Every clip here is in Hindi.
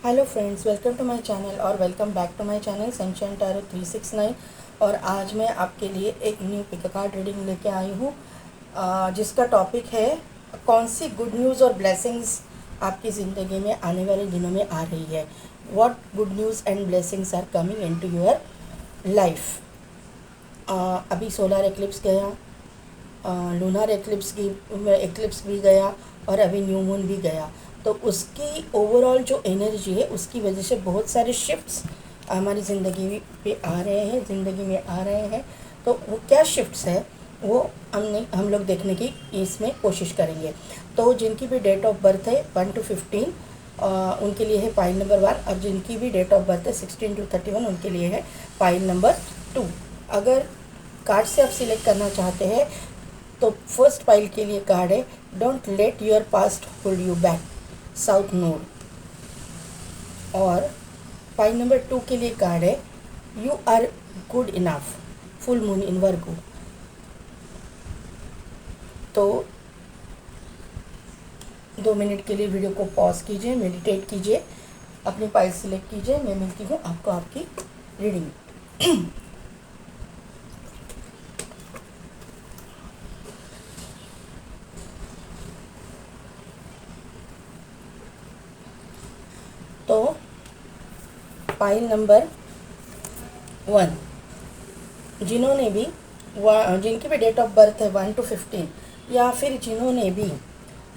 Hello friends, welcome to my channel और welcome back to my channel sunshine tarot 369। और आज मैं आपके लिए एक न्यू पिक कार्ड रीडिंग लेके आई हूँ, जिसका टॉपिक है कौन सी गुड न्यूज़ और ब्लेसिंग्स आपकी ज़िंदगी में आने वाले दिनों में आ रही है। What good news and blessings are coming into your life. अभी सोलर एक्लिप्स गया, लूनर एक्लिप्स भी गया और अभी न्यू मून भी गया। तो उसकी ओवरऑल जो एनर्जी है उसकी वजह से बहुत सारे शिफ्ट्स हमारी ज़िंदगी पे आ रहे हैं, ज़िंदगी में आ रहे हैं। तो वो क्या शिफ्ट्स है वो हम लोग देखने की इसमें कोशिश करेंगे। तो जिनकी भी डेट ऑफ बर्थ है 1 to 15 उनके लिए है पाइल नंबर 1, और जिनकी भी डेट ऑफ बर्थ है 16 to 31 उनके लिए है पाइल नंबर 2। अगर कार्ड से आप सिलेक्ट करना चाहते हैं तो फर्स्ट पाइल के लिए कार्ड है don't let your past hold you back, south node. और पाइल नंबर 2 के लिए कार्ड है you are good enough, full moon in Virgo. तो 2 मिनट के लिए वीडियो को पॉज कीजिए, मेडिटेट कीजिए, अपनी पाइल सिलेक्ट कीजिए। मैं मिलती हूँ आपको आपकी रीडिंग। तो पाइल नंबर 1, जिन्होंने भी जिनकी भी डेट ऑफ बर्थ है 1 to 15, या फिर जिन्होंने भी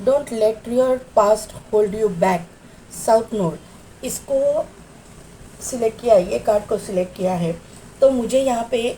don't let your past hold you back, south node, इसको सिलेक्ट किया है, ये कार्ड को सिलेक्ट किया है। तो मुझे यहाँ पे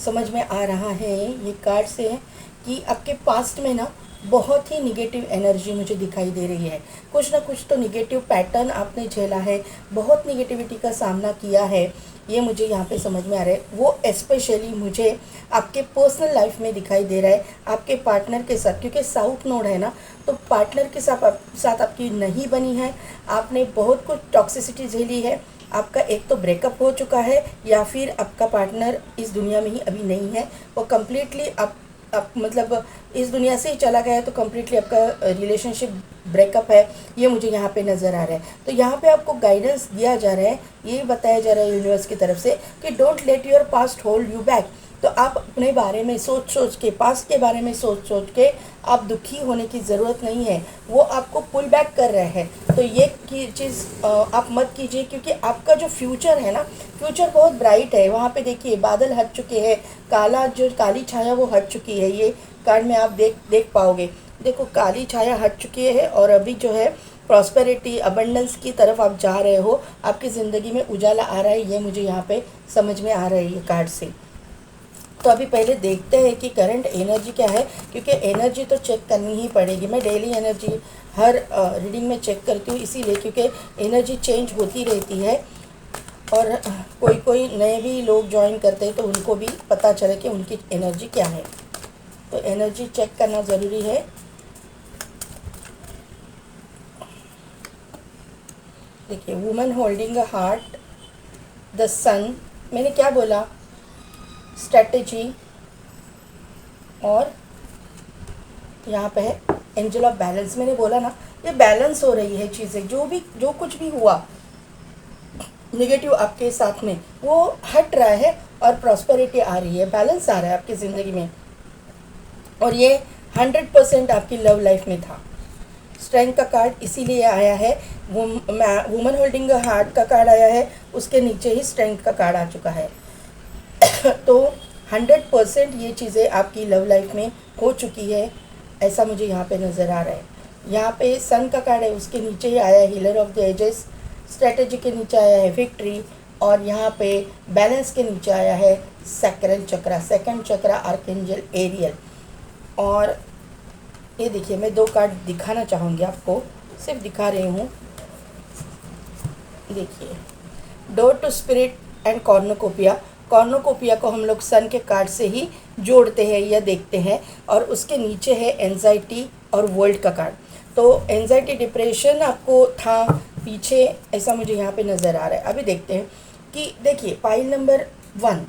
समझ में आ रहा है ये कार्ड से कि आपके पास्ट में ना बहुत ही निगेटिव एनर्जी मुझे दिखाई दे रही है। कुछ ना कुछ तो निगेटिव पैटर्न आपने झेला है, बहुत निगेटिविटी का सामना किया है, ये मुझे यहाँ पे समझ में आ रहा है। वो स्पेशली मुझे आपके पर्सनल लाइफ में दिखाई दे रहा है, आपके पार्टनर के साथ, क्योंकि साउथ नोड है ना, तो पार्टनर के साथ आपकी नहीं बनी है। आपने बहुत कुछ टॉक्सिसिटी झेली है, आपका एक तो ब्रेकअप हो चुका है, या फिर आपका पार्टनर इस दुनिया में ही अभी नहीं है, वो कम्प्लीटली आप मतलब इस दुनिया से ही चला गया है, तो कम्प्लीटली आपका रिलेशनशिप ब्रेकअप है, ये मुझे यहाँ पे नज़र आ रहा है। तो यहाँ पे आपको गाइडेंस दिया जा रहा है, ये बताया जा रहा है यूनिवर्स की तरफ से कि don't let your past hold you back. तो आप अपने बारे में सोच के, पास्ट के बारे में सोच के आप दुखी होने की ज़रूरत नहीं है, वो आपको पुल बैक कर रहे हैं। तो ये चीज़ आप मत कीजिए, क्योंकि आपका जो फ्यूचर है ना, फ्यूचर बहुत ब्राइट है। वहाँ पे देखिए बादल हट चुके हैं, काली छाया वो हट चुकी है। ये कार्ड में आप देख पाओगे, देखो काली छाया हट चुकी है, और अभी जो है प्रॉस्पेरिटी, अबंडेंस की तरफ आप जा रहे हो, आपकी ज़िंदगी में उजाला आ रहा है, ये मुझे यहाँ पे समझ में आ रहा है ये कार्ड से। तो अभी पहले देखते हैं कि करंट एनर्जी क्या है, क्योंकि एनर्जी तो चेक करनी ही पड़ेगी। मैं डेली एनर्जी हर रीडिंग में चेक करती हूँ, इसीलिए क्योंकि एनर्जी चेंज होती रहती है, और कोई नए भी लोग ज्वाइन करते हैं तो उनको भी पता चले कि उनकी एनर्जी क्या है। तो एनर्जी चेक करना ज़रूरी है। देखिए, woman holding a heart, the sun, मैंने क्या बोला, स्ट्रेटेजी, और यहाँ पे है एंजल ऑफ बैलेंस। मैंने बोला ना, ये बैलेंस हो रही है चीज़ें, जो कुछ भी हुआ नेगेटिव आपके साथ में वो हट रहा है, और प्रॉस्पेरिटी आ रही है, बैलेंस आ रहा है आपकी ज़िंदगी में। और ये 100% आपकी लव लाइफ में था। स्ट्रेंथ का कार्ड इसीलिए आया है, वुमन होल्डिंग हार्ट का कार्ड आया है, उसके नीचे ही स्ट्रेंथ का कार्ड आ चुका है। तो 100% ये चीज़ें आपकी लव लाइफ में हो चुकी है, ऐसा मुझे यहाँ पे नज़र आ रहा है। यहाँ पे सन का कार्ड है, उसके नीचे ही आया है healer of the ages, strategy के नीचे आया है विक्ट्री, और यहाँ पे बैलेंस के नीचे आया है सैक्रल चक्रा, सेकंड चक्रा, आर्कएंजल एरियल। और ये देखिए, मैं 2 कार्ड दिखाना चाहूँगी आपको, सिर्फ दिखा रही हूँ। देखिए, door to spirit and cornucopia. Cornucopia को हम लोग सन के कार्ड से ही जोड़ते हैं या देखते हैं, और उसके नीचे है एंजाइटी और वर्ल्ड का कार्ड। तो एंजाइटी, डिप्रेशन आपको था पीछे, ऐसा मुझे यहाँ पे नज़र आ रहा है। अभी देखते हैं कि देखिए पाइल नंबर 1,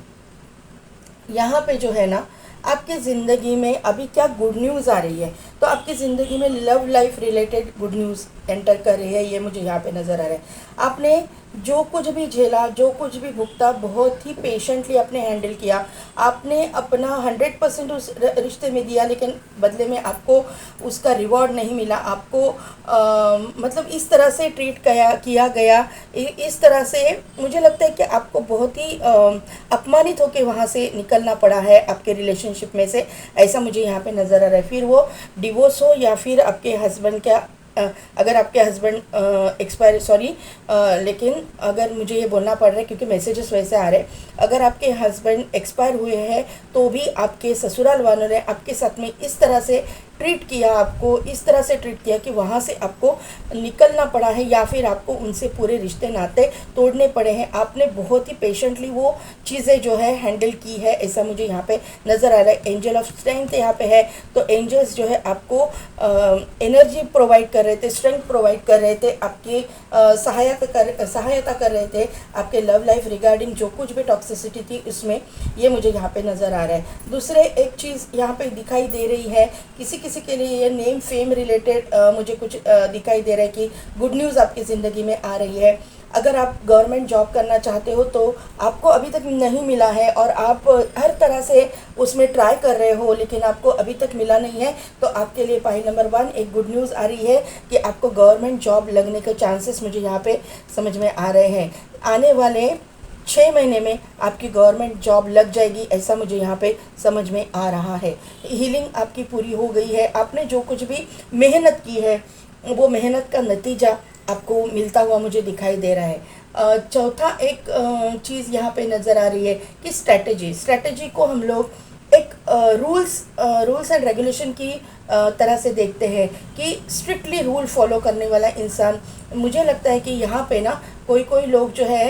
यहाँ पे जो है ना, आपकी ज़िंदगी में अभी क्या गुड न्यूज़ आ रही है। तो आपकी ज़िंदगी में love life related good news enter कर रही है, ये मुझे यहाँ पे नज़र आ रहा है। आपने जो कुछ भी झेला, जो कुछ भी भुगता, बहुत ही पेशेंटली आपने हैंडल किया। आपने अपना 100% उस रिश्ते में दिया, लेकिन बदले में आपको उसका रिवॉर्ड नहीं मिला। आपको मतलब इस तरह से ट्रीट किया गया, इस तरह से मुझे लगता है कि आपको बहुत ही अपमानित होकर वहाँ से निकलना पड़ा है आपके रिलेशनशिप में से, ऐसा मुझे यहाँ पे नज़र आ रहा है। फिर वो डिवोर्स हो या फिर आपके हस्बैंड का अगर आपके हस्बैंड एक्सपायर सॉरी लेकिन अगर मुझे ये बोलना पड़ रहा है क्योंकि मैसेजेस वैसे आ रहे हैं, अगर आपके हस्बैंड एक्सपायर हुए हैं तो भी आपके ससुराल वालों ने आपके साथ में इस तरह से ट्रीट किया, आपको इस तरह से ट्रीट किया कि वहाँ से आपको निकलना पड़ा है या फिर आपको उनसे पूरे रिश्ते नाते तोड़ने पड़े हैं। आपने बहुत ही पेशेंटली वो चीज़ें जो है हैंडल की है, ऐसा मुझे यहाँ पे नज़र आ रहा है। एंजल ऑफ स्ट्रेंथ यहाँ पे है, तो एंजल्स जो है आपको एनर्जी प्रोवाइड कर रहे थे, स्ट्रेंथ प्रोवाइड कर रहे थे, आपकी सहायता कर रहे थे आपके लव लाइफ रिगार्डिंग जो कुछ भी टॉक्सिसिटी थी उसमें, ये मुझे यहाँ पे नज़र आ रहा है। दूसरे एक चीज़ यहाँ पे दिखाई दे रही है, किसी किसी के लिए ये नेम फेम रिलेटेड मुझे कुछ दिखाई दे रहा है कि गुड न्यूज़ आपकी ज़िंदगी में आ रही है। अगर आप गवर्नमेंट जॉब करना चाहते हो तो आपको अभी तक नहीं मिला है और आप हर तरह से उसमें ट्राई कर रहे हो लेकिन आपको अभी तक मिला नहीं है, तो आपके लिए पाइल नंबर 1 एक गुड न्यूज़ आ रही है कि आपको गवर्नमेंट जॉब लगने के चांसेस मुझे यहाँ पे समझ में आ रहे हैं। आने वाले 6 महीने में आपकी गवर्नमेंट जॉब लग जाएगी, ऐसा मुझे यहाँ पे समझ में आ रहा है। हीलिंग आपकी पूरी हो गई है, आपने जो कुछ भी मेहनत की है वो मेहनत का नतीजा आपको मिलता हुआ मुझे दिखाई दे रहा है। चौथा एक चीज़ यहाँ पे नज़र आ रही है कि स्ट्रैटेजी को हम लोग एक रूल्स एंड रेगुलेशन की तरह से देखते हैं कि स्ट्रिक्टली रूल फॉलो करने वाला इंसान, मुझे लगता है कि यहाँ पे ना कोई लोग जो है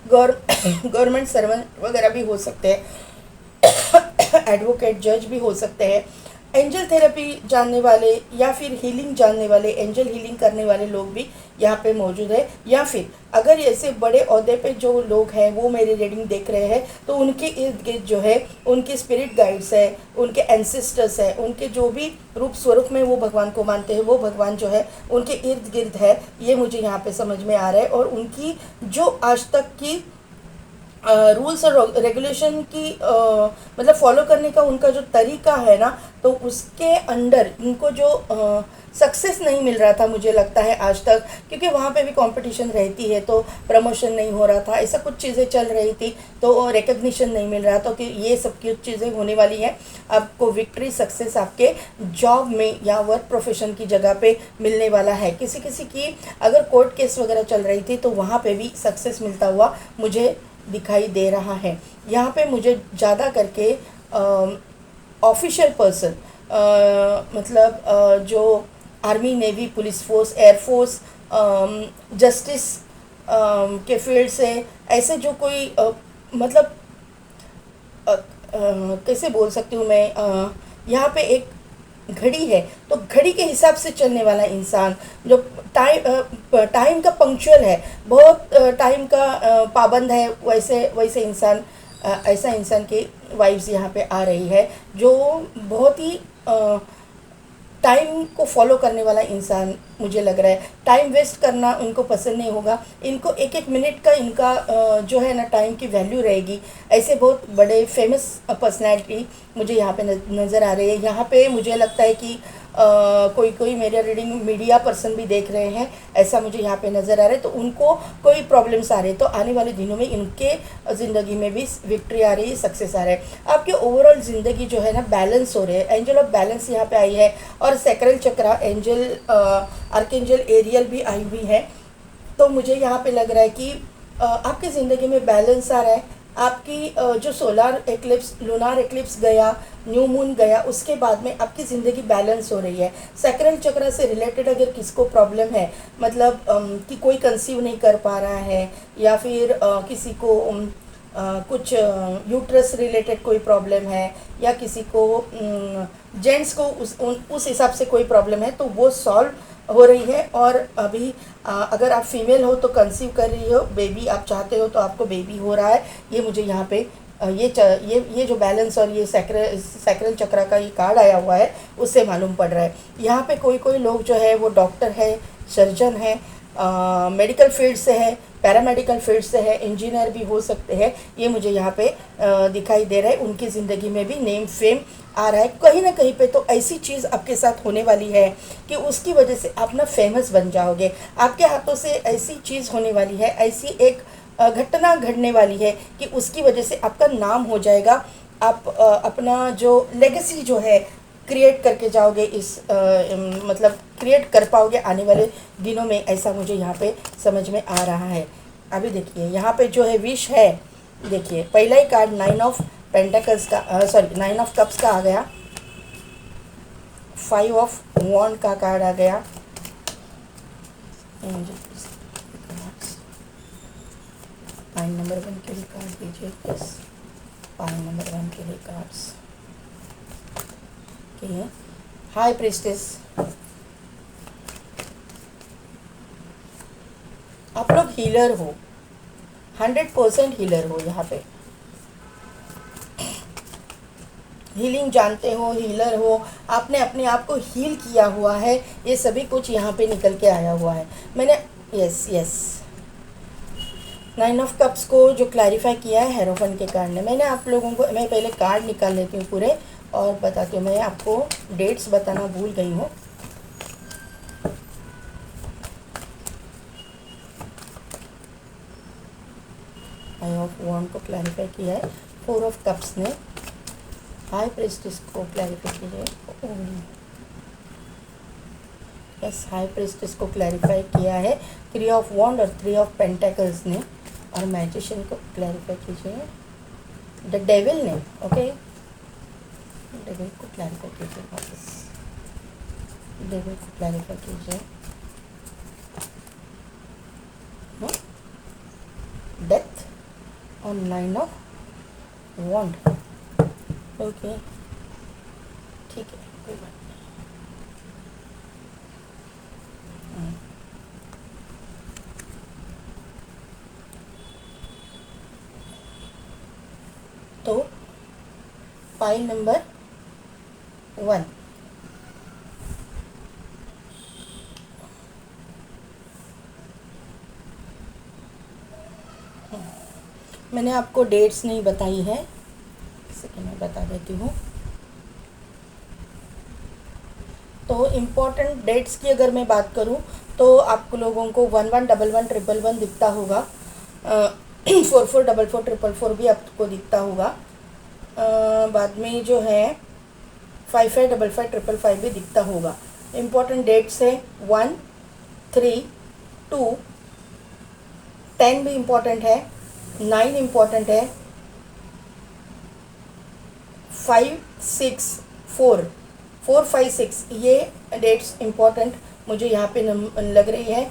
गवर्नमेंट सर्वेंट वगैरह भी हो सकते हैं, एडवोकेट जज भी हो सकते हैं, एंजल थेरेपी जानने वाले या फिर हीलिंग जानने वाले, एंजल हीलिंग करने वाले लोग भी यहाँ पे मौजूद है। या फिर अगर ऐसे बड़े ओहदे पे जो लोग हैं वो मेरी रीडिंग देख रहे हैं तो उनके इर्द गिर्द जो है उनके स्पिरिट गाइड्स है, उनके एंसेस्टर्स है, उनके जो भी रूप स्वरूप में वो भगवान को मानते हैं वो भगवान जो है उनके इर्द गिर्द है, ये मुझे यहाँ पे समझ में आ रहा है। और उनकी जो आज तक की रूल्स और रेगुलेशन की मतलब फॉलो करने का उनका जो तरीका है ना, तो उसके अंडर उनको जो सक्सेस नहीं मिल रहा था मुझे लगता है आज तक, क्योंकि वहाँ पे भी कंपटीशन रहती है तो प्रमोशन नहीं हो रहा था, ऐसा कुछ चीज़ें चल रही थी तो रिकग्निशन नहीं मिल रहा था कि ये सब कुछ चीज़ें होने वाली हैं। आपको विक्ट्री सक्सेस आपके जॉब में या वर्क प्रोफेशन की जगह पे मिलने वाला है। किसी किसी की अगर कोर्ट केस वगैरह चल रही थी तो वहाँ पे भी सक्सेस मिलता हुआ मुझे दिखाई दे रहा है। यहाँ पे मुझे ज़्यादा करके ऑफिशियल पर्सन मतलब जो army, navy, police force, air force, justice के फील्ड से ऐसे जो कोई मतलब कैसे बोल सकती हूँ मैं, यहाँ पे एक घड़ी है तो घड़ी के हिसाब से चलने वाला इंसान, जो टाइम का पंक्चुअल है, बहुत टाइम का पाबंद है, वैसे इंसान, ऐसा इंसान की वाइब्स यहाँ पे आ रही है जो बहुत ही टाइम को फॉलो करने वाला इंसान मुझे लग रहा है। टाइम वेस्ट करना उनको पसंद नहीं होगा, इनको एक एक मिनट का इनका जो है ना टाइम की वैल्यू रहेगी। ऐसे बहुत बड़े फेमस पर्सनैलिटी मुझे यहाँ पे नज़र आ रही है। यहाँ पे मुझे लगता है कि कोई मेरा रीडिंग मीडिया पर्सन भी देख रहे हैं, ऐसा मुझे यहाँ पे नज़र आ रहा है, तो उनको कोई प्रॉब्लम्स आ रहे हैं तो आने वाले दिनों में इनके ज़िंदगी में भी विक्ट्री आ रही है, सक्सेस आ रहा है। आपके ओवरऑल ज़िंदगी जो है ना बैलेंस हो रहे हैं। एंजल ऑफ बैलेंस यहाँ पे आई है और सैक्रल चक्रा एंजल आर्कएंजल एरियल भी आई हुई है। तो मुझे यहाँ पे लग रहा है कि आपकी ज़िंदगी में बैलेंस आ रहा है। आपकी जो सोलार एक्लिप्स, लूनार एक्लिप्स गया, न्यू मून गया, उसके बाद में आपकी ज़िंदगी बैलेंस हो रही है। सैक्रल चक्र से रिलेटेड अगर किसको प्रॉब्लम है, मतलब कि कोई कंसीव नहीं कर पा रहा है या फिर किसी को कुछ यूट्रस रिलेटेड कोई प्रॉब्लम है या किसी को जेंट्स को उस हिसाब से कोई प्रॉब्लम है तो वो सॉल्व हो रही है। और अभी अगर आप फीमेल हो तो कंसीव कर रही हो, बेबी आप चाहते हो तो आपको बेबी हो रहा है, ये मुझे यहाँ पे ये जो बैलेंस और ये सैक्रल चक्र का ये कार्ड आया हुआ है उससे मालूम पड़ रहा है। यहाँ पे कोई कोई लोग जो है वो डॉक्टर है, सर्जन है, मेडिकल फील्ड से है, पैरामेडिकल फील्ड से है, इंजीनियर भी हो सकते हैं। ये मुझे यहाँ पे दिखाई दे रहा है। उनकी ज़िंदगी में भी नेम फेम आ रहा है कहीं ना कहीं पे। तो ऐसी चीज़ आपके साथ होने वाली है कि उसकी वजह से आप ना फेमस बन जाओगे। आपके हाथों से ऐसी चीज़ होने वाली है, ऐसी एक घटना घटने वाली है कि उसकी वजह से आपका नाम हो जाएगा। आप अपना जो लेगेसी जो है क्रिएट करके जाओगे, मतलब क्रिएट कर पाओगे आने वाले दिनों में, ऐसा मुझे यहाँ पे समझ में आ रहा है। अभी देखिए यहाँ पे जो है विश है, देखिए पहला ही कार्ड 9 ऑफ पेंटाकल्स का, 9 ऑफ कप्स का आ गया, 5 ऑफ वॉन्ड का कार्ड आ गया। पाइन नंबर 1 के लिए कार्ड दीजिए प्लीज। पाइन नंबर 1 के लिए कार्ड्स के हाई प्रीस्टेस। आप लोग हीलर हो, 100% हीलर हो। यहाँ पे हीलिंग जानते हो, हीलर हो, आपने अपने आप को हील किया हुआ है। ये सभी कुछ यहाँ पे निकल के आया हुआ है। मैंने यस 9 ऑफ कप्स को जो क्लैरिफाई किया है हेरोफन के कार्ड ने। मैंने आप लोगों को, मैं पहले कार्ड निकाल लेती हूँ पूरे और बताती हूँ। मैं आपको डेट्स बताना भूल गई हूँ। फाइव ऑफ वॉन्ड को क्लैरिफाई किया है, 4 ऑफ कप्स ने। हाई प्रीस्टेस को क्लैरिफाई कीजिए। यस, हाई प्रीस्टेस को क्लैरिफाई किया है 3 ऑफ वॉन्ड और 3 ऑफ पेंटाकल्स ने। और मैजिशियन को क्लैरिफाई कीजिए द डेविल ने। ओके, डेविल को क्लैरिफाई कीजिए वापस। डेविल को क्लैरिफाई कीजिए। डेथ और 9 ऑफ वॉन्ड। ओके, ठीक है, कोई बात नहीं। तो फाइल नंबर 1, मैंने आपको डेट्स नहीं बताई है, इसलिए मैं बता देती हूँ। तो इम्पोर्टेंट डेट्स की अगर मैं बात करूँ तो आप लोगों को 11111111 दिखता होगा, 444444 भी आपको दिखता होगा। बाद में जो है 555555 भी दिखता होगा। इम्पोर्टेंट डेट्स है 1, 3, 2, 10 भी इम्पोर्टेंट है, 9 इम्पोर्टेंट है, 5, 6, 4, 4, 5, 6 ये डेट्स इम्पोर्टेंट मुझे यहाँ पे लग रही है।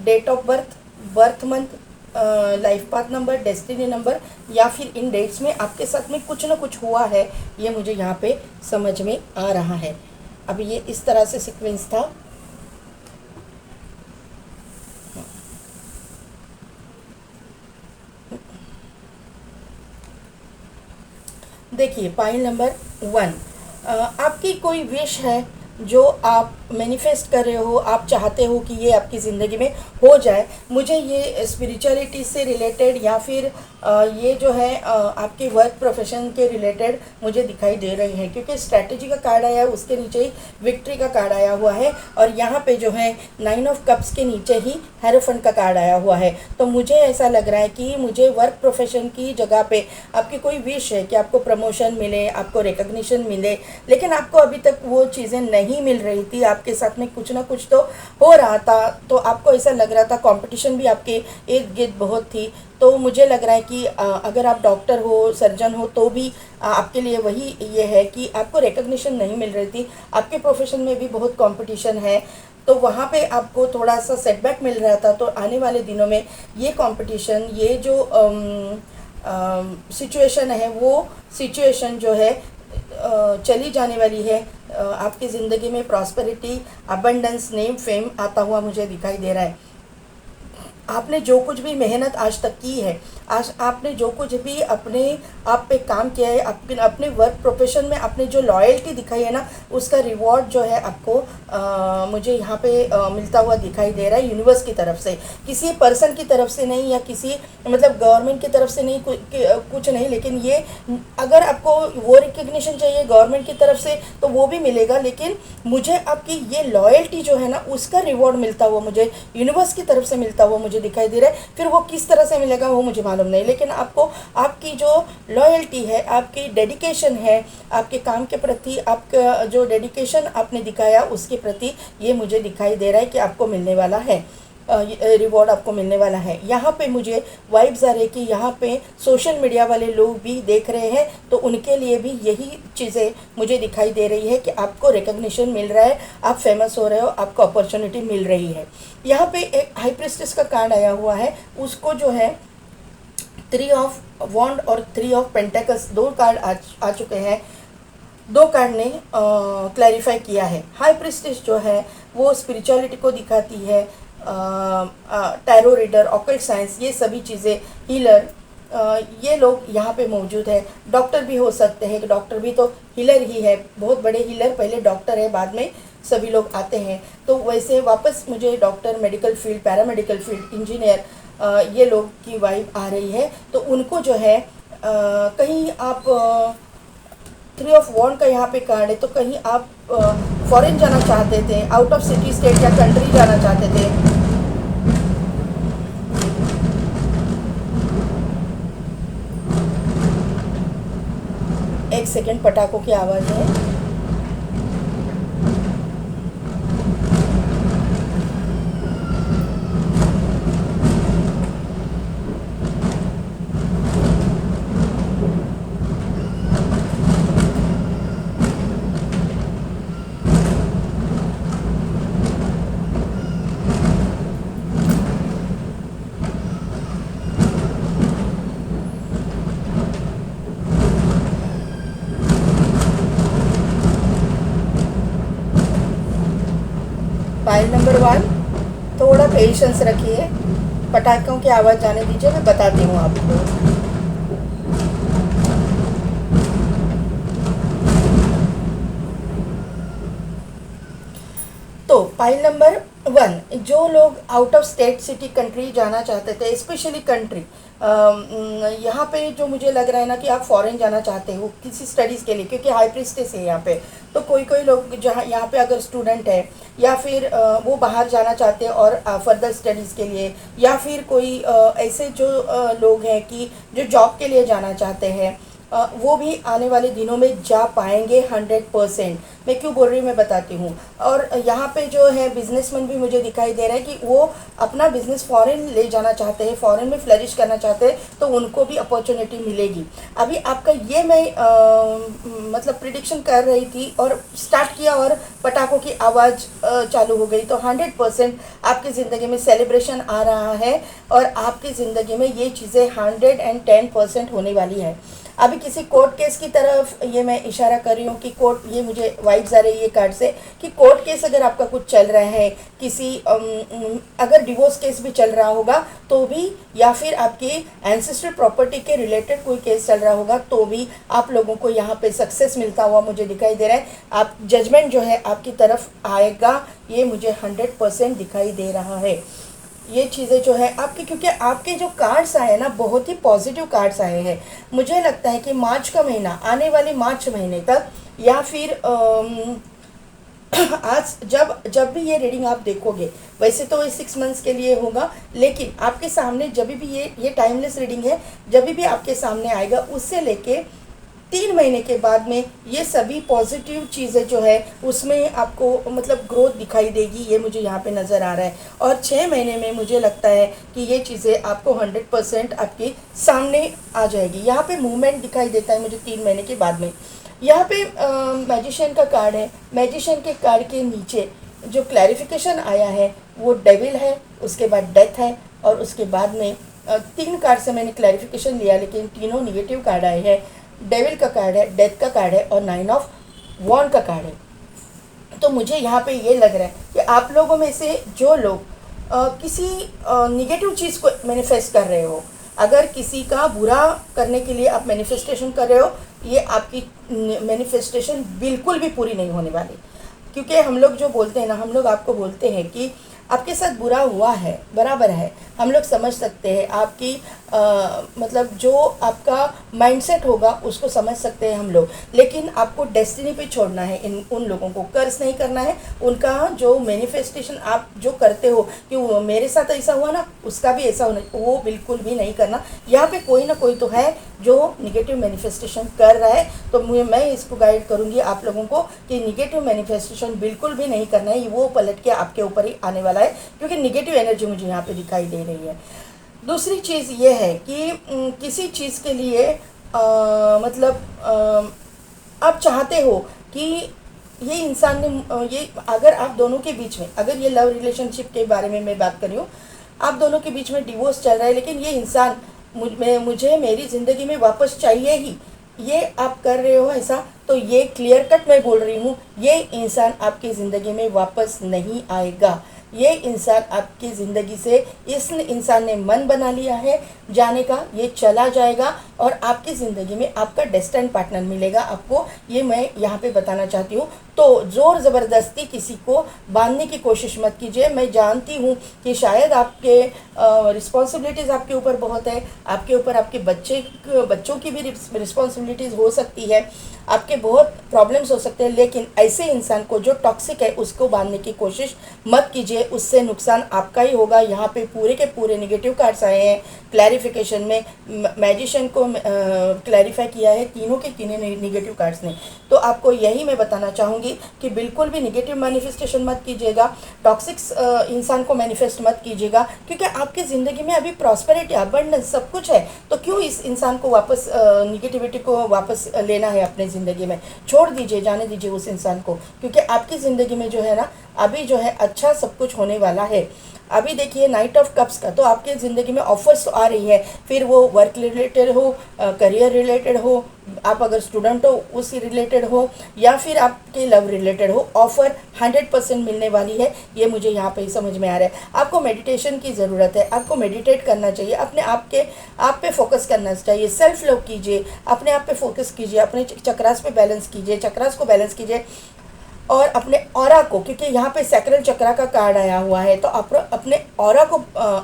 Date of birth, birth month, life path number, destiny number, या फिर इन डेट्स में आपके साथ में कुछ ना कुछ हुआ है, ये मुझे यहाँ पे समझ में आ रहा है। अब ये इस तरह से सीक्वेंस था। देखिए पाइल नंबर 1, आपकी कोई विश है जो आप मैनिफेस्ट कर रहे हो, आप चाहते हो कि ये आपकी ज़िंदगी में हो जाए। मुझे ये स्पिरिचुअलिटी से रिलेटेड या फिर ये जो है आपके वर्क प्रोफेशन के रिलेटेड मुझे दिखाई दे रही है, क्योंकि स्ट्रैटेजी का कार्ड आया है, उसके नीचे ही विक्ट्री का कार्ड आया हुआ है, और यहाँ पे जो है 9 ऑफ कप्स के नीचे ही हेरोफेंट का कार्ड आया हुआ है। तो मुझे ऐसा लग रहा है कि मुझे वर्क प्रोफेशन की जगह पे आपकी कोई विश है कि आपको प्रमोशन मिले, आपको रिकग्निशन मिले, लेकिन आपको अभी तक वो चीज़ें नहीं मिल रही थी। आपके साथ में कुछ ना कुछ तो हो रहा था, तो आपको ऐसा लग रहा था, कंपटीशन भी आपके इर्द गिर्द बहुत थी। तो मुझे लग रहा है कि अगर आप डॉक्टर हो, सर्जन हो, तो भी आपके लिए वही ये है कि आपको रिकग्निशन नहीं मिल रही थी। आपके प्रोफेशन में भी बहुत कंपटीशन है, तो वहाँ पे आपको थोड़ा सा सेटबैक मिल रहा था। तो आने वाले दिनों में ये कंपटीशन, ये जो सिचुएशन है, वो सिचुएशन जो है चली जाने वाली है। आपकी ज़िंदगी में प्रॉस्पेरिटी, अबंडेंस, नेम फेम आता हुआ मुझे दिखाई दे रहा है। आपने जो कुछ भी मेहनत आज तक की है, आज आपने जो कुछ भी अपने आप पे काम किया है, अपने वर्क प्रोफेशन में आपने जो लॉयल्टी दिखाई है ना, उसका रिवॉर्ड जो है आपको मुझे यहाँ पे मिलता हुआ दिखाई दे रहा है यूनिवर्स की तरफ से। किसी पर्सन की तरफ से नहीं, या किसी मतलब गवर्नमेंट की तरफ से नहीं, कुछ नहीं, लेकिन ये अगर आपको वो रिकग्निशन चाहिए गवर्नमेंट की तरफ से तो वो भी मिलेगा, लेकिन मुझे आपकी ये लॉयल्टी जो है ना, उसका रिवॉर्ड मिलता हुआ मुझे यूनिवर्स की तरफ से मिलता हुआ मुझे दिखाई दे रहा है। फिर वो किस तरह से मिलेगा वो मुझे मालूम नहीं, लेकिन आपको आपकी जो लॉयल्टी है, आपकी डेडिकेशन है, आपके काम के प्रति आपका जो डेडिकेशन आपने दिखाया उसके प्रति ये मुझे दिखाई दे रहा है कि आपको मिलने वाला है, रिवॉर्ड आपको मिलने वाला है। यहाँ पे मुझे वाइब्स आ रहे हैं कि यहाँ पे सोशल मीडिया वाले लोग भी देख रहे हैं, तो उनके लिए भी यही चीज़ें मुझे दिखाई दे रही है कि आपको रिकग्निशन मिल रहा है, आप फेमस हो रहे हो, आपको अपॉर्चुनिटी मिल रही है। यहाँ पे एक हाई प्रिस्टेस का कार्ड आया हुआ है, उसको जो है 3 ऑफ वॉन्ड और 3 ऑफ पेंटेकल्स, दो कार्ड आ चुके हैं। दो कार्ड ने क्लैरिफाई किया है। हाई प्रिस्टेस जो है वो स्पिरिचुअलिटी को दिखाती है, टैरो रीडर, ऑकल्ट साइंस, ये सभी चीज़ें, हीलर, ये लोग यहाँ पे मौजूद है। डॉक्टर भी हो सकते हैं, कि डॉक्टर भी तो हीलर ही है, बहुत बड़े हीलर पहले डॉक्टर है, बाद में सभी लोग आते हैं। तो वैसे वापस मुझे doctor, medical field, paramedical field, engineer, ये लोग की वाइब आ रही है। तो उनको जो है कहीं आप 3 ऑफ वॉन्ड का यहाँ पे कार्ड है, तो कहीं आप फॉरेन जाना चाहते थे, आउट ऑफ सिटी, स्टेट या कंट्री जाना चाहते थे। एक सेकेंड, पटाखों की आवाज़ है। फाइल नंबर 1, थोड़ा पेशेंस रखिए, पटाखों की आवाज़ जाने दीजिए, मैं बताती हूँ आपको। तो फाइल नंबर 1, जो लोग out of state, city, country जाना चाहते थे, स्पेशली कंट्री, यहाँ पे जो मुझे लग रहा है ना कि आप फॉरेन जाना चाहते हो किसी स्टडीज़ के लिए, क्योंकि हाई प्रीस्टेस है यहाँ पे। तो कोई लोग जहाँ यहाँ पे अगर स्टूडेंट है, या फिर वो बाहर जाना चाहते हैं और फर्दर स्टडीज़ के लिए, या फिर कोई ऐसे जो लोग हैं कि जो जॉब के लिए जाना चाहते हैं, वो भी आने वाले दिनों में जा पाएंगे 100%। मैं क्यों बोल रही हूँ मैं बताती हूँ। और यहाँ पे जो है बिजनेसमैन भी मुझे दिखाई दे रहा है कि वो अपना बिजनेस फॉरेन ले जाना चाहते हैं, फॉरेन में फ्लरिश करना चाहते हैं, तो उनको भी अपॉर्चुनिटी मिलेगी। अभी आपका ये मैं मतलब प्रिडिक्शन कर रही थी और स्टार्ट किया और पटाखों की आवाज़ चालू हो गई, तो 100% आपकी ज़िंदगी में सेलिब्रेशन आ रहा है, और आपकी ज़िंदगी में ये चीज़ें 110% होने वाली है। अभी किसी कोर्ट केस की तरफ ये मैं इशारा कर रही हूँ कि कोर्ट, ये मुझे वाइब्स आ रही है कार्ड से कि कोर्ट केस अगर आपका कुछ चल रहा है, किसी अगर डिवोर्स केस भी चल रहा होगा तो भी, या फिर आपकी एंसेस्ट्रल प्रॉपर्टी के रिलेटेड कोई केस चल रहा होगा तो भी आप लोगों को यहाँ पे सक्सेस मिलता हुआ मुझे दिखाई दे रहा है। आप जजमेंट जो है आपकी तरफ आएगा, ये मुझे 100% दिखाई दे रहा है। ये चीज़ें जो है आपके, क्योंकि आपके जो कार्ड्स आए ना बहुत ही पॉजिटिव कार्ड्स आए हैं। मुझे लगता है कि मार्च का महीना, आने वाले मार्च महीने तक, या फिर आज जब भी ये रीडिंग आप देखोगे, वैसे तो ये 6 मंथ्स के लिए होगा, लेकिन आपके सामने जब भी ये टाइमलेस रीडिंग है, जब भी आपके सामने आएगा उससे लेके 3 महीने के बाद में ये सभी पॉजिटिव चीज़ें जो है उसमें आपको मतलब ग्रोथ दिखाई देगी, ये मुझे यहाँ पे नज़र आ रहा है। और 6 महीने में मुझे लगता है कि ये चीज़ें आपको 100% आपके सामने आ जाएगी। यहाँ पे मूवमेंट दिखाई देता है मुझे 3 महीने के बाद में। यहाँ पे मैजिशियन का कार्ड है, मैजिशियन के कार्ड के नीचे जो क्लैरिफिकेशन आया है वो डेविल है, उसके बाद डेथ है, और उसके बाद में 3 कार्ड से मैंने क्लैरिफिकेशन लिया, लेकिन तीनों निगेटिव कार्ड आए हैं। डेविल का कार्ड है, डेथ का कार्ड है, और 9 ऑफ वॉन्ड का कार्ड है। तो मुझे यहाँ पे ये लग रहा है कि आप लोगों में से जो लोग किसी निगेटिव चीज़ को मैनिफेस्ट कर रहे हो, अगर किसी का बुरा करने के लिए आप मैनिफेस्टेशन कर रहे हो, ये आपकी मैनिफेस्टेशन बिल्कुल भी पूरी नहीं होने वाली। क्योंकि हम लोग जो बोलते हैं ना, हम लोग आपको बोलते हैं कि आपके साथ बुरा हुआ है, बराबर है, हम लोग समझ सकते हैं आपकी मतलब जो आपका माइंडसेट होगा उसको समझ सकते हैं हम लोग, लेकिन आपको डेस्टिनी पे छोड़ना है, इन उन लोगों को कर्ज नहीं करना है। उनका जो मैनिफेस्टेशन आप जो करते हो कि वो मेरे साथ ऐसा हुआ ना, उसका भी ऐसा होना, वो बिल्कुल भी नहीं करना। यहाँ पे कोई ना कोई तो है जो निगेटिव मैनिफेस्टेशन कर रहा है, तो मैं इसको गाइड करूँगी आप लोगों को कि निगेटिव मैनिफेस्टेशन बिल्कुल भी नहीं करना है, वो पलट के आपके ऊपर ही आने वाला है, क्योंकि निगेटिव एनर्जी मुझे यहाँ पे दिखाई दे रही है। दूसरी चीज़ ये है कि किसी चीज़ के लिए मतलब आप चाहते हो कि ये इंसान ने ये, अगर आप दोनों के बीच में, अगर ये लव रिलेशनशिप के बारे में मैं बात कर रही हूँ, आप दोनों के बीच में डिवोर्स चल रहा है, लेकिन ये इंसान मुझे मेरी ज़िंदगी में वापस चाहिए ही, ये आप कर रहे हो ऐसा, तो ये क्लियर कट मैं बोल रही हूँ, ये इंसान आपकी ज़िंदगी में वापस नहीं आएगा। ये इंसान आपकी ज़िंदगी से, इस इंसान ने मन बना लिया है जाने का, ये चला जाएगा और आपकी ज़िंदगी में आपका डेस्टिनी पार्टनर मिलेगा आपको, ये मैं यहाँ पे बताना चाहती हूँ। तो ज़ोर ज़बरदस्ती किसी को बांधने की कोशिश मत कीजिए। मैं जानती हूँ कि शायद आपके रिस्पॉन्सिबिलिटीज़ आपके ऊपर बहुत है, आपके ऊपर आपके बच्चों की भी रिस्पॉन्सिबिलिटीज़ हो सकती है, आपके बहुत प्रॉब्लम्स हो सकते हैं, लेकिन ऐसे इंसान को जो टॉक्सिक है उसको बांधने की कोशिश मत कीजिए, उससे नुकसान आपका ही होगा। यहाँ पे पूरे के पूरे निगेटिव कार्ड्स आए हैं क्लैरिफिकेशन में, मैजिशियन को क्लैरिफाई किया है तीनों के तीनों निगेटिव कार्ड्स ने। तो आपको यही मैं बताना चाहूँगी कि बिल्कुल भी निगेटिव मैनिफेस्टेशन मत कीजिएगा, टॉक्सिक इंसान को मैनिफेस्ट मत कीजिएगा, क्योंकि आपकी ज़िंदगी में अभी प्रॉस्पेरिटी, अबंडेंस सब कुछ है, तो क्यों इस इंसान को वापस निगेटिविटी को वापस लेना है अपने ज़िंदगी में। छोड़ दीजिए, जाने दीजिए उस इंसान को, क्योंकि आपकी ज़िंदगी में जो है ना, अभी जो है अच्छा सब कुछ होने वाला है। अभी देखिए नाइट ऑफ कप्स का, तो आपके ज़िंदगी में ऑफर्स आ रही है, फिर वो वर्क रिलेटेड हो, करियर रिलेटेड हो, आप अगर स्टूडेंट हो उसी रिलेटेड हो, या फिर आपके लव रिलेटेड हो, ऑफ़र 100% मिलने वाली है, ये मुझे यहाँ पे समझ में आ रहा है। आपको मेडिटेशन की ज़रूरत है, आपको मेडिटेट करना चाहिए, अपने आप पे फोकस करना चाहिए, सेल्फ लव कीजिए, अपने आप पे फोकस कीजिए, अपने चक्रास पे बैलेंस कीजिए, चक्रास को बैलेंस कीजिए, और अपने ऑरा को, क्योंकि यहाँ पे सैक्रल चक्रा का कार्ड आया हुआ है, तो आप अपने ऑरा को